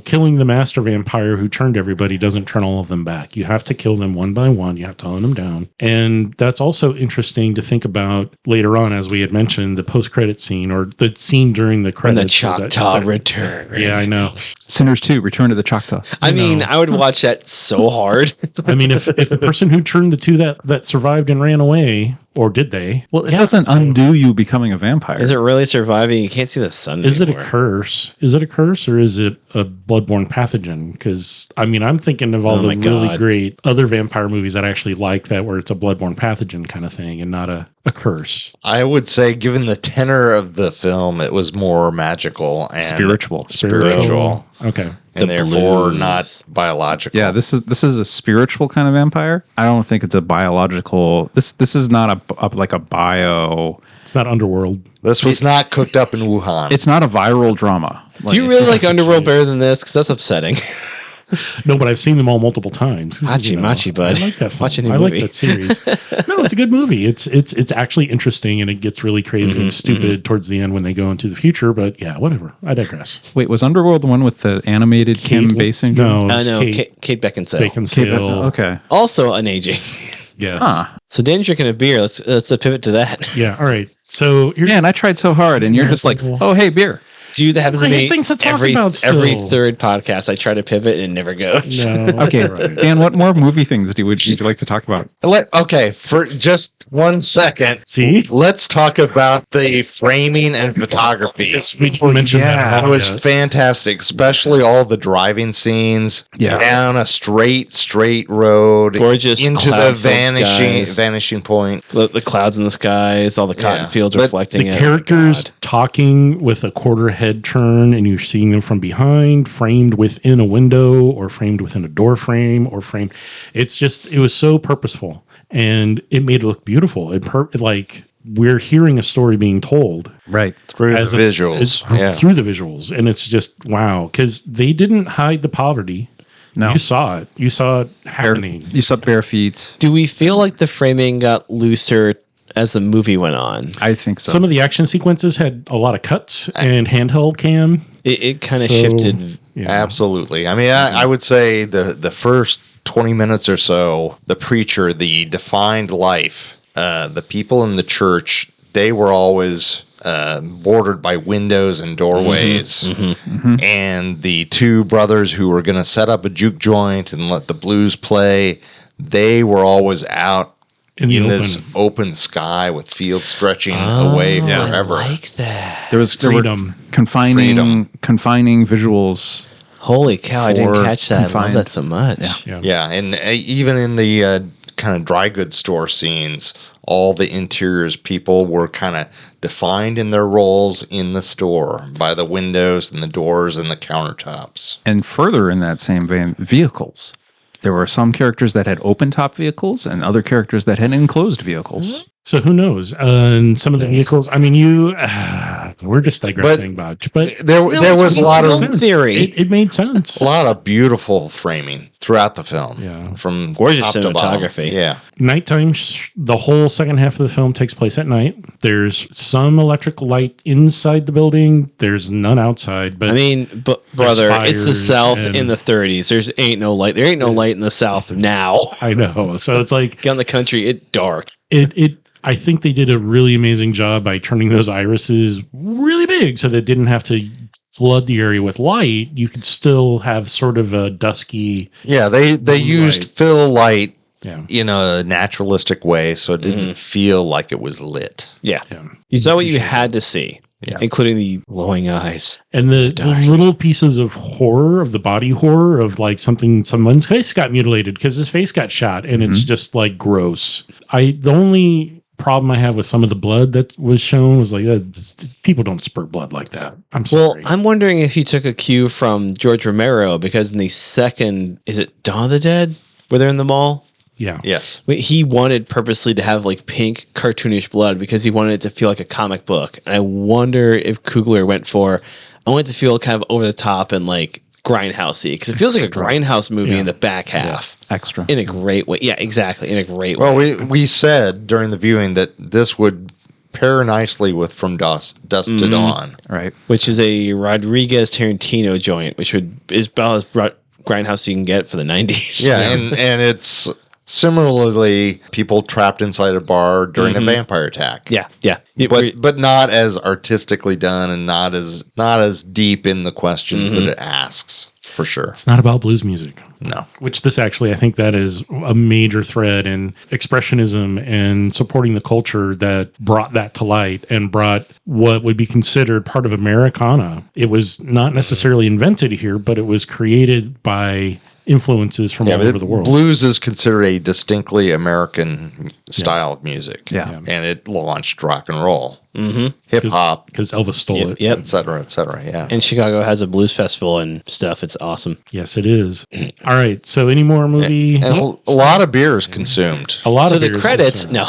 killing the master vampire who turned everybody doesn't turn all of them back. You have to kill them one by one. You have to hunt them down. And that's also interesting to think about later on, as we had mentioned, the post-credit scene or the scene during the credits. And the Choctaw return. Yeah, I know. Sinners 2, Return to the Choctaw. I mean, I would watch that so hard. I mean, if the person who turned the two that survived and ran away... Or did they? Well, it doesn't undo you becoming a vampire. Is it really surviving? You can't see the sun Is anymore. it a curse? Is it a curse or is it a bloodborne pathogen? Because, I'm thinking of all the really great other vampire movies that I actually like that where it's a bloodborne pathogen kind of thing and not a curse. I would say, given the tenor of the film, it was more magical and spiritual. Okay. And therefore not biological. Yeah, this is a spiritual kind of vampire. I don't think it's a biological. This is not a bio. It's not Underworld. This was not cooked up in Wuhan. It's not a viral drama. Do you really like Underworld better than this? Because that's upsetting. No, but I've seen them all multiple times. Machi, bud. I like that film. Watch a new I movie. like that series. No, it's a good movie. It's actually interesting and it gets really crazy and stupid towards the end when they go into the future. But yeah, whatever. I digress. Wait, was Underworld the one with the animated Kim Basinger? No, Kate Beckinsale. Okay. Also unaging. Yes. Huh. So Dan's drinking a beer. Let's pivot to that. Yeah. All right. So man, I tried so hard, and you're just like, oh hey, beer. Dude, that happens to me things to talk every about still. Every third podcast. I try to pivot and it never goes. No. Okay, right. Dan, what more movie things would you like to talk about? For just 1 second. See? Let's talk about the framing and photography. We mentioned that. It was fantastic, especially all the driving scenes down a straight road, gorgeous into the vanishing point. The clouds in the skies, all the cotton fields reflecting the characters talking with a quarter head turn, and you're seeing them from behind, framed within a window, or framed within a door frame, or framed. It was so purposeful, and it made it look beautiful. we're hearing a story being told Right. Through the visuals. through the visuals, and it's just wow, because they didn't hide the poverty. No. You saw it. You saw it happening. You saw bare feet. Do we feel like the framing got looser as the movie went on? I think so. Some of the action sequences had a lot of cuts and handheld cam. It kind of shifted. Yeah. Absolutely. I mean, I would say the first 20 minutes or so, the preacher, the defined life, the people in the church, they were always bordered by windows and doorways. And the two brothers who were going to set up a juke joint and let the blues play, they were always out In the this open sky with fields stretching away forever. I like that. there were Freedom. confining visuals. Holy cow, I didn't For catch that. I love confined. that so much. Yeah. Yeah, and even in the kind of dry goods store scenes, all the interiors people were kind of defined in their roles in the store by the windows and the doors and the countertops. And further in that same vein, vehicles. There were some characters that had open top vehicles and other characters that had enclosed vehicles. So who knows? And some of the vehicles. I mean, we're just digressing, but There was a lot sense. of theory. It made sense. a lot of beautiful framing throughout the film. Yeah. From Gorgeous top to bottom. cinematography. Yeah. Nighttime. The whole second half of the film takes place at night. There's some electric light inside the building. There's none outside. But I mean, brother, it's the fires South and- in the 30s. There ain't no light in the South now. I know. So it's like Get in the country, it's dark. it. I think they did a really amazing job by turning those irises really big, so they didn't have to flood the area with light. You could still have sort of a dusky. Yeah, they used light. fill light Yeah. in a naturalistic way, so it didn't feel like it was lit. Yeah. Yeah. You saw what you had to see, Yeah. including the glowing eyes. And the little pieces of horror, of the body horror, of like someone's face got mutilated because his face got shot, and it's just like gross. The only problem I have with some of the blood that was shown was like, people don't spurt blood like that. I'm Well, sorry. I'm wondering if he took a cue from George Romero, because in the second, is it Dawn of the Dead, where they're in the mall? Yeah. Yes. He wanted purposely to have like pink cartoonish blood because he wanted it to feel like a comic book. And I wonder if Coogler went for, I want it to feel kind of over the top and like grindhousey, because it feels like a grindhouse movie in the back half. Extra. In a great way. Yeah, exactly. In a great Well, way. we said during the viewing that this would pair nicely with From Dusk to Dawn. Right. Which is a Rodriguez Tarantino joint, which is about as grindhouse you can get for the 90s. Yeah, and it's similarly people trapped inside a bar during a vampire attack. Yeah. But not as artistically done and not as deep in the questions that it asks, for sure. It's not about blues music. No. Which this actually, I think that is a major thread in expressionism and supporting the culture that brought that to light and brought what would be considered part of Americana. It was not necessarily invented here, but it was created by influences from all over the world. Blues is considered a distinctly American style of music. Yeah. And it launched rock and roll, hip hop, Because Elvis stole it. Yep. et cetera, et cetera. Yeah. And Chicago has a blues festival and stuff. It's awesome. Yes, it is. All right. So any more movie? And a lot of beer is consumed. A lot So of the beers credits, also. no.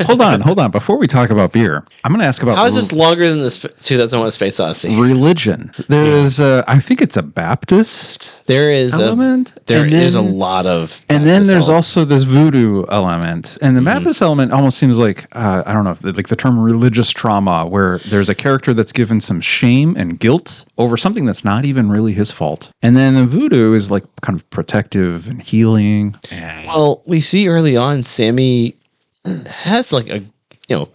Hold on. Before we talk about beer, I'm going to ask about How is this longer than the 2001 Space Odyssey? religion. There is, I think it's a Baptist There is element. there's a lot of, And then Baptist there's element. also this voodoo element, and the Baptist element almost seems like I don't know, if like the term religious trauma, where there's a character that's given some shame and guilt over something that's not even really his fault, and then voodoo is like kind of protective and healing. Well, we see early on Sammy has like a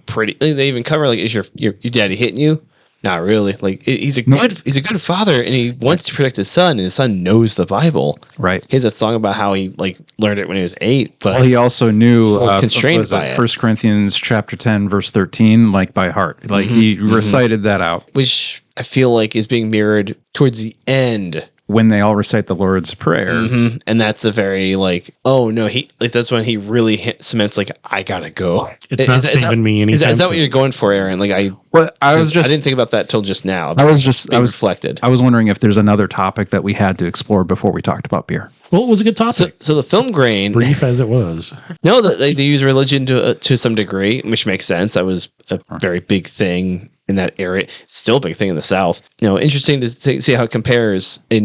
pretty. They even cover like, is your daddy hitting you? Not really. Like he's a good father, and he wants to protect his son, and his son knows the Bible. Right. He has a song about how he like learned it when he was 8. But Well, he also knew was constrained by it. 1 Corinthians chapter 10 verse 13 like by heart. Like he recited that out which I feel like is being mirrored towards the end. when they all recite the Lord's Prayer. And that's a very like, oh no, that's when he really cements like, I gotta go. It's not saving me anytime Is that what soon. you're going for, Aaron? Like I didn't think about that till just now. I was reflected. I was wondering if there's another topic that we had to explore before we talked about beer. Well, it was a good topic. So the film grain, brief as it was. no, that they use religion to some degree, which makes sense. That was a very big thing in that area. It's still a big thing in the South. Interesting to see how it compares a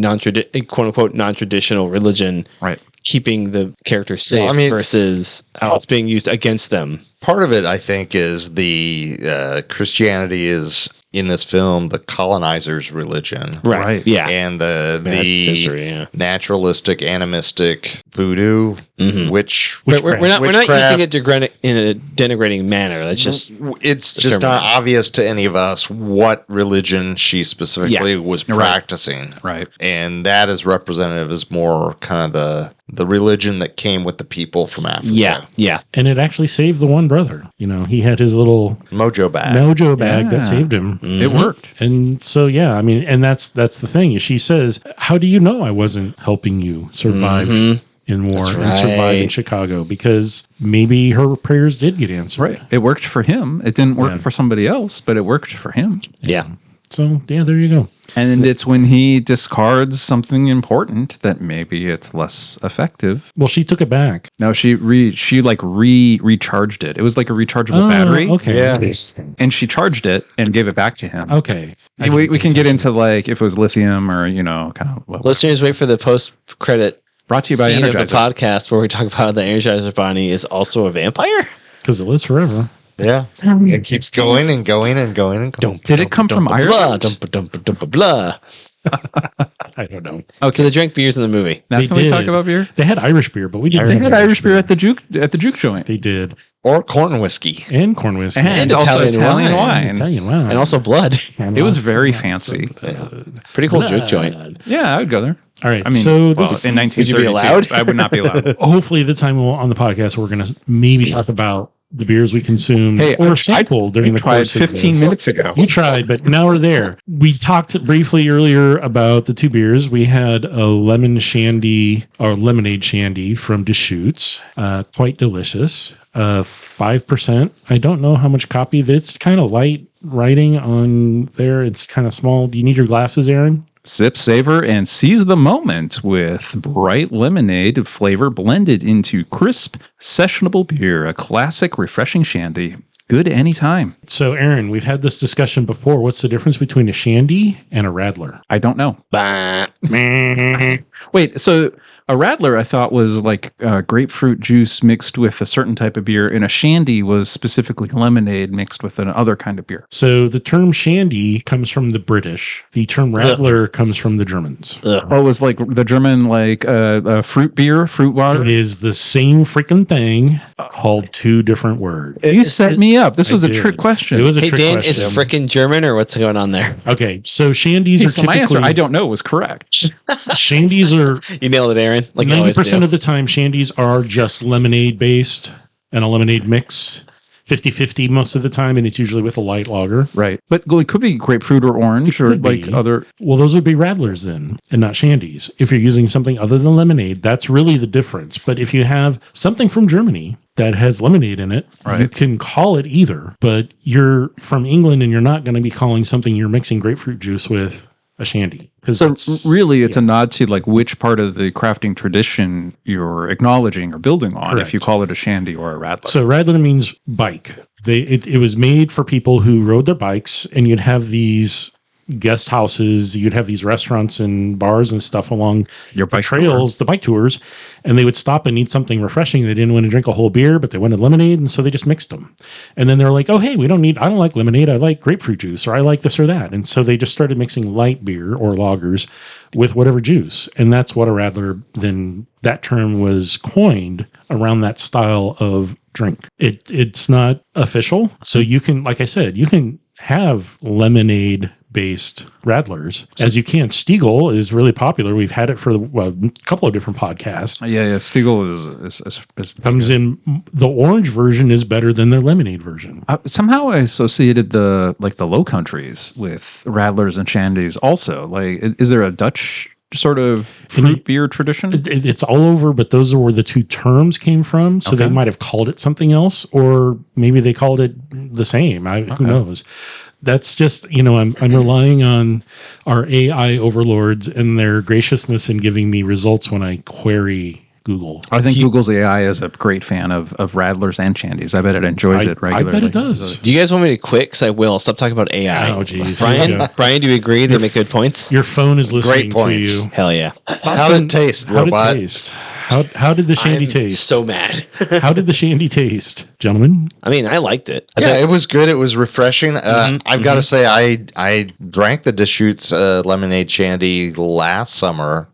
quote unquote non-traditional religion, Right. keeping the characters safe versus how it's being used against them. Part of it, I think, is the Christianity is in this film the colonizers' religion, Right. Yeah, and the history, yeah. naturalistic, animistic voodoo, which we're not witchcraft. using it in a denigrating manner. That's just It's just not obvious to any of us what religion she specifically was practicing. Right. And that is representative as more kind of the religion that came with the people from Africa. yeah. And it actually saved the one brother. He had his little Mojo bag. bag that saved him. It worked. And so, and that's the thing. She says, how do you know I wasn't helping you survive in war and survive in Chicago? Because maybe her prayers did get answered. Right. It worked for him. It didn't work for somebody else, but it worked for him. Yeah. So, there you go. And it's when he discards something important that maybe it's less effective. Well, she took it back. No, she recharged it. It was like a rechargeable battery. Okay. Yeah. And she charged it and gave it back to him. Okay. We can get into like if it was lithium or kind of Listeners, wait for the post-credit brought to you by scene of the Energizer. podcast where we talk about the Energizer Bunny is also a vampire. Because it lives forever. Yeah. It keeps going and going and going and going. Did it come from Blah, Ireland? blah. I don't know. Okay, so they drank beers in the movie. Now can we talk about beer? They had Irish beer, but we didn't. They have had Irish beer at the juke joint. They did. Or corn whiskey. And corn whiskey. And also Italian wine. Italian wine. And also blood. And It was lots very and lots fancy. of blood. Pretty cool juke joint. Yeah, I would go there. All right. I mean, so well, this, in 1932, would you be allowed? I would not be allowed. hopefully the time on the podcast, we're going to maybe talk about the beers we consumed or sampled during the tried course of 15 this. minutes ago. We tried, but now we're there. We talked briefly earlier about the two beers. We had a lemonade shandy from Deschutes, quite delicious. 5%. I don't know how much copy. It's kind of light writing on there. It's kind of small. Do you need your glasses, Aaron? Sip, savor, and seize the moment with bright lemonade flavor blended into crisp, sessionable beer. A classic, refreshing shandy. Good anytime. So, Aaron, we've had this discussion before. What's the difference between a shandy and a Radler? I don't know. Bah. Wait, so a Radler I thought was like grapefruit juice mixed with a certain type of beer, and a shandy was specifically lemonade mixed with another kind of beer. So the term shandy comes from the British. The term Radler comes from the Germans. Oh, it was like the German fruit beer, fruit water. It is the same freaking thing called two different words. You set me up. This was a did. trick question. It was a Hey, trick Dan, question. is frickin' German or what's going on there? Okay, so shandies Okay, are so my typically... answer, I don't know, was correct. Shandies are... You nailed it, Aaron. Like you always 90% do. of the time, shandies are just lemonade based and a lemonade mix. 50-50 most of the time, and it's usually with a light lager. Right. But it could be grapefruit or orange or Could like be. other. Well, those would be Radlers then, and not shandies. If you're using something other than lemonade, that's really the difference. But if you have something from Germany that has lemonade in it, Right. you can call it either. But you're from England, and you're not going to be calling something you're mixing grapefruit juice with a shandy. So really, it's a nod to like which part of the crafting tradition you're acknowledging or building on. Correct. If you call it a shandy or a Radler. So Radler means bike. It was made for people who rode their bikes, and you'd have these guest houses, you'd have these restaurants and bars and stuff along Your the bike trails, the bike tours, and they would stop and need something refreshing. They didn't want to drink a whole beer, but they wanted lemonade, and so they just mixed them. And then they're like, oh, hey, I don't like lemonade, I like grapefruit juice, or I like this or that. And so they just started mixing light beer or lagers with whatever juice. And that's what a Radler, then that term was coined around that style of drink. It's not official. So you can, like I said, you can have lemonade based Radlers as you can. Stiegel is really popular. We've had it for a couple of different podcasts. Yeah. Stiegel is Comes in, the orange version is better than their lemonade version. somehow I associated the Low Countries with Radlers and shandies. Also, like, is there a Dutch sort of fruit beer tradition? It's all over, but those are where the two terms came from. So they Okay. might have called it something else, or maybe they called it the same. Who knows? That's just, I'm relying on our AI overlords and their graciousness in giving me results when I query Google. I think Google's AI is a great fan of Radlers and Shandies. I bet it enjoys it regularly. I bet it does. Do you guys want me to quit? Because I will. Stop talking about AI. Oh, geez. Brian, do you agree? They make good points? Your phone is listening Great points. to you. Hell yeah. How did it taste, robot? How did the shandy taste? So mad. How did the shandy taste, gentlemen? I mean, I liked it. It was good. It was refreshing. I've got to say, I drank the Deschutes Lemonade Shandy last summer,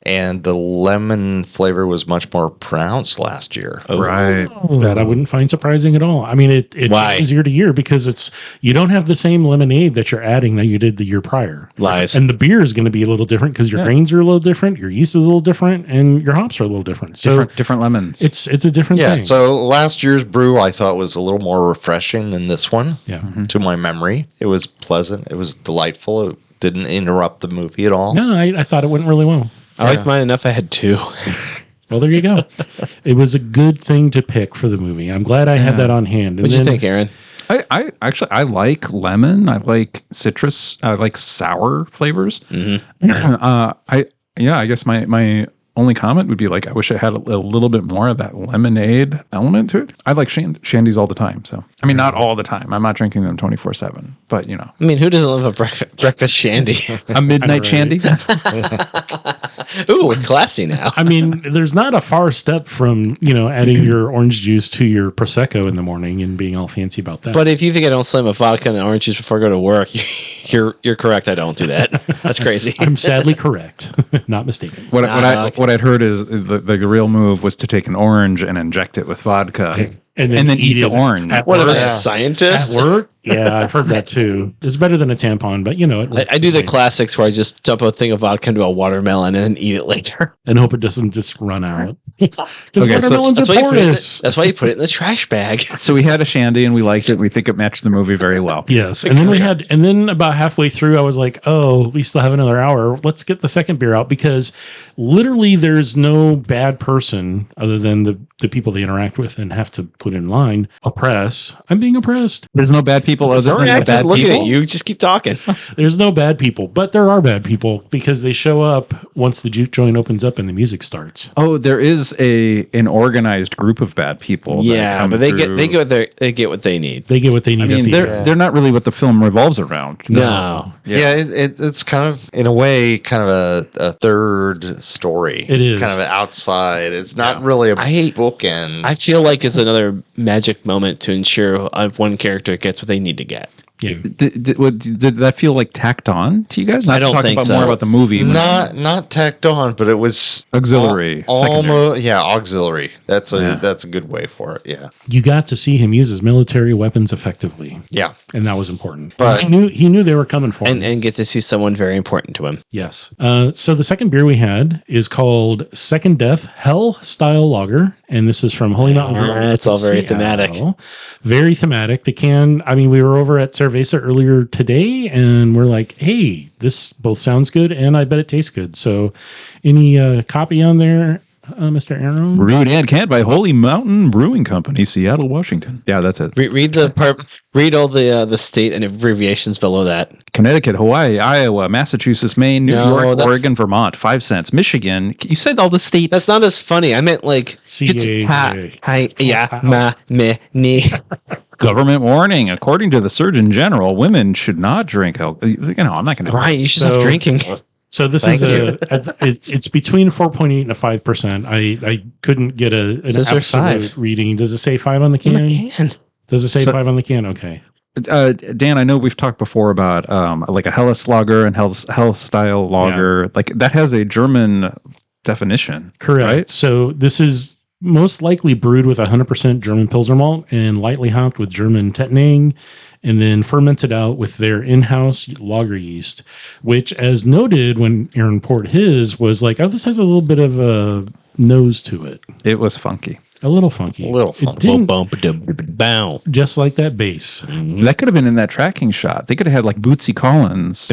and the lemon flavor was much more pronounced last year. Right. That I wouldn't find surprising at all. I mean, it changes year to year because you don't have the same lemonade that you're adding that you did the year prior. Lies. And the beer is going to be a little different because your grains are a little different, your yeast is a little different, and your hops are a little different. So different lemons. It's a different thing. So last year's brew I thought was a little more refreshing than this one. Yeah. To my memory, it was pleasant. It was delightful. It didn't interrupt the movie at all. No, I thought it went really well. I liked mine enough. I had 2. Well, there you go. It was a good thing to pick for the movie. I'm glad I had that on hand. What'd you think, Aaron? I actually like lemon. I like citrus. I like sour flavors. I guess my only comment would be like, I wish I had a little bit more of that lemonade element to it. I like shandies all the time. So, I mean, not all the time. I'm not drinking them 24/7, but I mean, who doesn't love a breakfast shandy? A midnight shandy. Ooh, we're classy now. I mean, there's not a far step from, adding your orange juice to your Prosecco in the morning and being all fancy about that. But if you think I don't slam a vodka and orange juice before I go to work, you're correct. I don't do that. That's crazy. I'm sadly correct. Not mistaken. What I'd heard is the real move was to take an orange and inject it with vodka and then eat the orange. What am I, a scientist? At work? Yeah, I've heard that too. It's better than a tampon, but it works I do the classics where I just dump a thing of vodka into a watermelon and eat it later. And hope it doesn't just run out. Watermelons are porous. That's why you put it in the trash bag. So we had a shandy and we liked it. We think it matched the movie very well. Yes. And then then about halfway through, I was like, oh, we still have another hour. Let's get the second beer out because literally there's no bad person other than the people they interact with and have to put in line. I'm being oppressed. There's no bad people other than the bad looking people. at you. Just keep talking. There's no bad people, but there are bad people because they show up once the juke joint opens up and the music starts. Oh, there is an organized group of bad people. Yeah, but they get what they need. They get what they need. I mean, they're not really what the film revolves around. No. Yeah, it's kind of, in a way, kind of a third story. It is. Kind of outside. It's not really a bookend. I feel like it's another magic moment to ensure one character gets what they need to get. Yeah. Did that feel like tacked on to you guys? I don't think so. More about the movie. Not tacked on, but it was auxiliary. Almost, auxiliary. That's a good way for it. Yeah. You got to see him use his military weapons effectively. Yeah. And that was important. But he knew they were coming for him. And get to see someone very important to him. Yes. So the second beer we had is called Second Death Hell Style Lager. And this is from Holy Mountain Brewery. It's all very thematic. Very thematic. The can, we were over at Cerveza earlier today and we're like, hey, this both sounds good and I bet it tastes good. So any copy on there, Mr. Aaron? Brewed and canned by Holy Mountain Brewing Company, Seattle, Washington. Yeah, that's it. Read all the state and abbreviations below that. Connecticut, Hawaii, Iowa, Massachusetts, Maine, New York, Oregon, Vermont, 5 cents. Michigan. You said all the states. That's not as funny. I meant like Government warning. According to the Surgeon General, women should not drink alcohol. I'm not going to. Right, you should stop drinking. So this is it's between 4.8 and a 5%. I couldn't get an absolute reading. Does it say 5 on the can? Does it say 5 on the can? Okay. Dan, I know we've talked before about like a Helles lager and Helles style lager. Yeah. Like that has a German definition. Correct. Right? So this is most likely brewed with 100% German Pilsner malt and lightly hopped with German Tettnang, and then fermented out with their in-house lager yeast, which, as noted when Aaron poured his, was like, oh, this has a little bit of a nose to it. It was funky. A little funky. It didn't bow. Just like that bass. That could have been in that tracking shot. They could have had like Bootsy Collins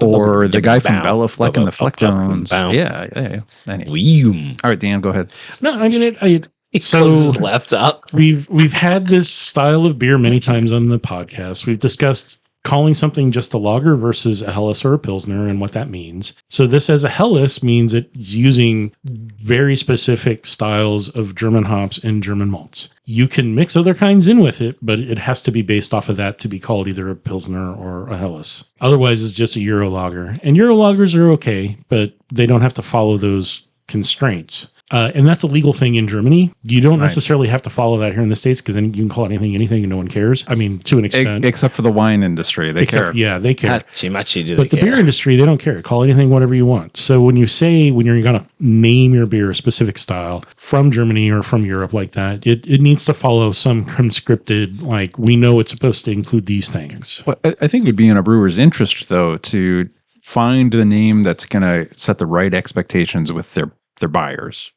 or the guy from Bella Fleck and the Flecktones. Yeah. Anyway. All right, Dan, go ahead. No, I mean So his laptop. We've had this style of beer many times on the podcast. We've discussed calling something just a lager versus a Helles or a Pilsner and what that means. So this as a Helles means it's using very specific styles of German hops and German malts. You can mix other kinds in with it, but it has to be based off of that to be called either a Pilsner or a Helles. Otherwise, it's just a Euro lager. And Euro lagers are okay, but they don't have to follow those constraints. And that's a legal thing in Germany. You don't necessarily have to follow that here in the States because then you can call it anything, and no one cares. I mean, to an extent. Except for the wine industry. They care. Yeah, they care. Machi, but the beer industry, they don't care. Call anything whatever you want. So when you're going to name your beer a specific style from Germany or from Europe like that, it needs to follow some conscripted, like, we know it's supposed to include these things. Well, I think it would be in a brewer's interest, though, to find the name that's going to set the right expectations with their buyers.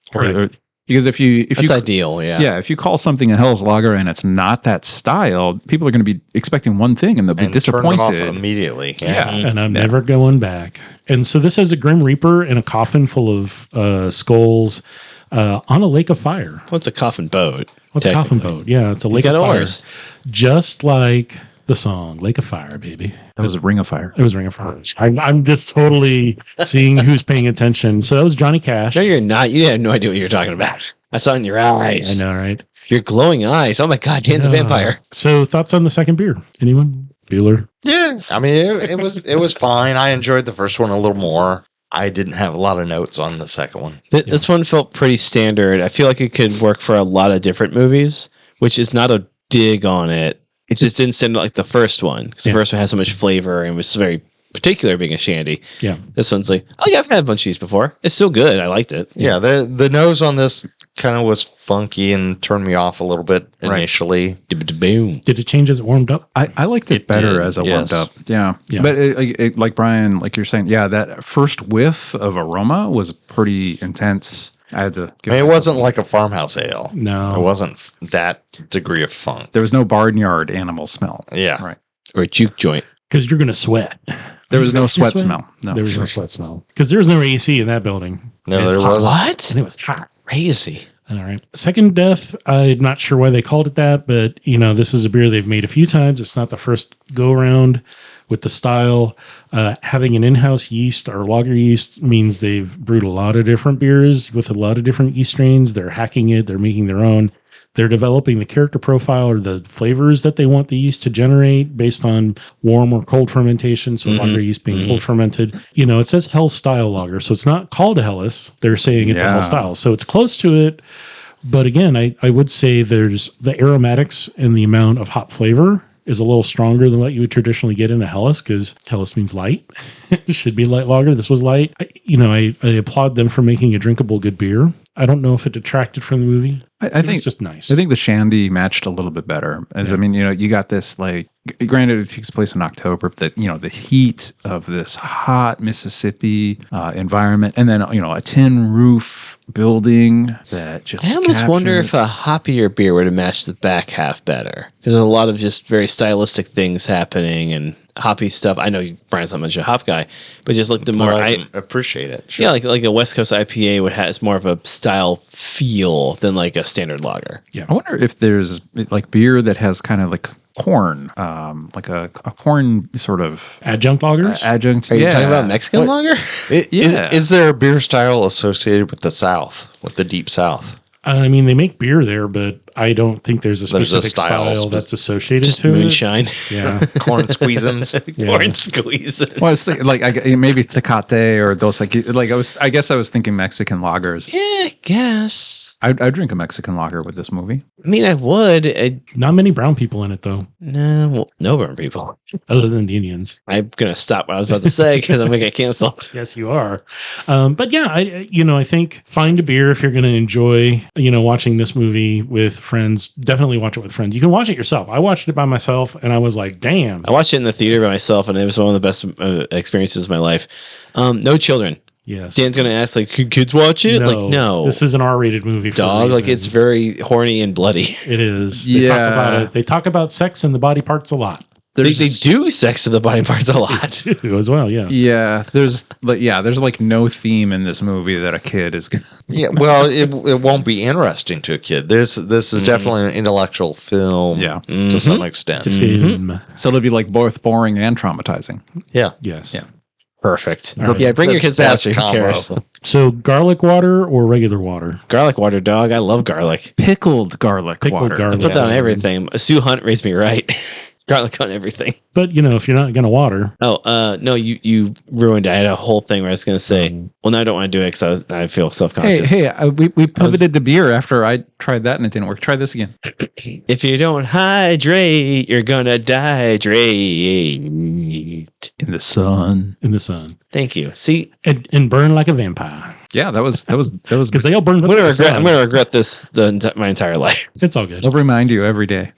Because that's ideal, if you call something a Helles Lager and it's not that style, people are going to be expecting one thing and they'll be disappointed turn it off immediately. And I'm never going back. And so this has a Grim Reaper and a coffin full of skulls on a lake of fire. What's a coffin boat? What's a coffin boat? Yeah, it's a lake of fire. Oars. Just like the song Lake of Fire, baby. That was a Ring of Fire. It was Ring of Fire. I'm just totally seeing who's paying attention. So that was Johnny Cash. No, you're not. You had no idea what you were talking about. I saw it in your eyes. I know, right? Your glowing eyes. Oh my God, Dan's a vampire. So thoughts on the second beer? Anyone? Bueller? Yeah, I mean, it was fine. I enjoyed the first one a little more. I didn't have a lot of notes on the second one. This one felt pretty standard. I feel like it could work for a lot of different movies, which is not a dig on it. It just didn't sound like the first one because the first one had so much flavor and was very particular being a shandy. Yeah. This one's like, oh yeah, I've had a bunch of these before. It's still good. I liked it. Yeah, the nose on this kind of was funky and turned me off a little bit initially. Boom. Did it change as it warmed up? I liked it better as it warmed up. Yeah. But it, like Brian, like you're saying, that first whiff of aroma was pretty intense. I had to. It wasn't like a farmhouse ale. No, it wasn't that degree of funk. There was no barnyard animal smell. Yeah, right. Or a juke joint. Because you're going to sweat. There was no sweat smell. No, there was no sweat smell because there was no AC in that building. No, there wasn't. What? And it was hot. Crazy. All right. Second Death. I'm not sure why they called it that, but this is a beer they've made a few times. It's not the first go around with the style. Having an in-house yeast or lager yeast means they've brewed a lot of different beers with a lot of different yeast strains. They're hacking it. They're making their own. They're developing the character profile or the flavors that they want the yeast to generate based on warm or cold fermentation. So lager yeast being cold fermented. It says Helles style lager. So it's not called a Helles. They're saying it's a Helles style. So it's close to it. But again, I would say there's the aromatics and the amount of hop flavor is a little stronger than what you would traditionally get in a Helles because Helles means light. It should be light lager. This was light. I applaud them for making a drinkable good beer. I don't know if it detracted from the movie. I think it's just nice. I think the Shandy matched a little bit better. You got this, like, granted it takes place in October, but the heat of this hot Mississippi environment, and then a tin roof building that just. I almost wonder if a hoppier beer would have matched the back half better. There's a lot of just very stylistic things happening and hoppy stuff. I know Brian's not much of a hop guy, but just like the more I appreciate it. Sure. Yeah, like a West Coast IPA would have more of a style feel than like a standard lager. Yeah, I wonder if there's like beer that has kind of like corn, like a corn sort of adjunct lagers. Adjunct. Are you talking about Mexican lager? Is there a beer style associated with the South, with the Deep South? I mean, they make beer there, but I don't think there's a specific style that's associated just to moonshine. It. Yeah, corn squeezins. Corn squeezins. Well, I was thinking maybe Tecate or those I guess I was thinking Mexican lagers. Yeah, I guess. I'd drink a Mexican lager with this movie. I mean, I would. Not many brown people in it, though. No brown people. Other than the Indians. I'm going to stop what I was about to say because I'm going to get canceled. Yes, you are. But yeah, I think find a beer if you're going to enjoy, watching this movie with friends. Definitely watch it with friends. You can watch it yourself. I watched it by myself and I was like, damn. I watched it in the theater by myself and it was one of the best experiences of my life. No children. Yes. Dan's going to ask, like, could kids watch it? No. This is an R-rated movie for dog. Like, it's very horny and bloody. It is. They talk about it. They talk about sex and the body parts a lot. They do sex to the body parts a lot. Too, as well, yes. Yeah, there's like no theme in this movie that a kid is gonna. Yeah, well, it won't be interesting to a kid. This is definitely an intellectual film. Yeah. To some extent. It's a film. So it'll be like both boring and traumatizing. Yeah. Yes. Yeah. Perfect. right. Yeah, bring your kids to Best watch it. Who combo. cares? So garlic water or regular water? Garlic water, dog. I love garlic. Pickled garlic Pickled water. garlic. I put that on everything. Sue Hunt raised me right. Garlic on everything. But if you're not gonna water, No, you ruined it. I had a whole thing where I was going to say, well, no, I don't want to do it because I feel self-conscious. Hey, we pivoted to beer after I tried that and it didn't work. Try this again. If you don't hydrate, you're going to dehydrate. In the sun. in the sun, Thank you. See, and burn like a vampire, Yeah, that was because they all burn. I'm going to regret this my entire life. It's all good. I'll remind you every day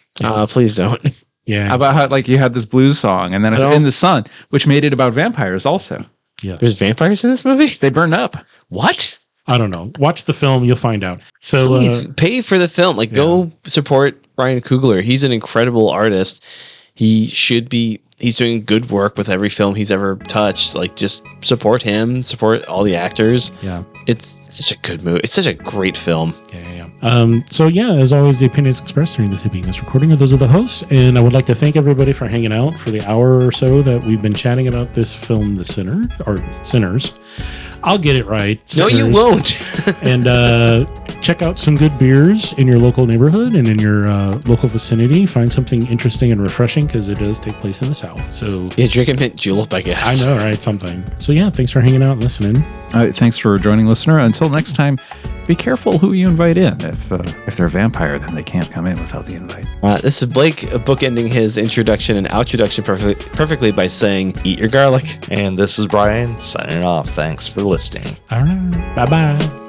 Please don't. Yeah. about how like you had this blues song and then it's in the sun, which made it about vampires also. Yeah. There's vampires in this movie? They burn up. What? I don't know. Watch the film. You'll find out. So Please pay for the film. Go support Ryan Coogler. He's an incredible artist. He's doing good work with every film he's ever touched. Just support him, support all the actors. yeah. It's such a good movie. It's such a great film. Yeah. So as always, the opinions expressed during the taping of this recording are those of the hosts, and I would like to thank everybody for hanging out for the hour or so that we've been chatting about this film, The Sinner, or Sinners. I'll get it right. No, you Sinners. won't. And check out some good beers in your local neighborhood and in your local vicinity. Find something interesting and refreshing because it does take place in the South. So Yeah, drink a mint julep, I guess. I know, right? Something. So thanks for hanging out and listening. All right, thanks for joining, listener. Until next time, be careful who you invite in. If they're a vampire, then they can't come in without the invite. This is Blake bookending his introduction and outroduction perfectly by saying, eat your garlic. And this is Brian signing off. Thanks for listening. All right. Bye-bye.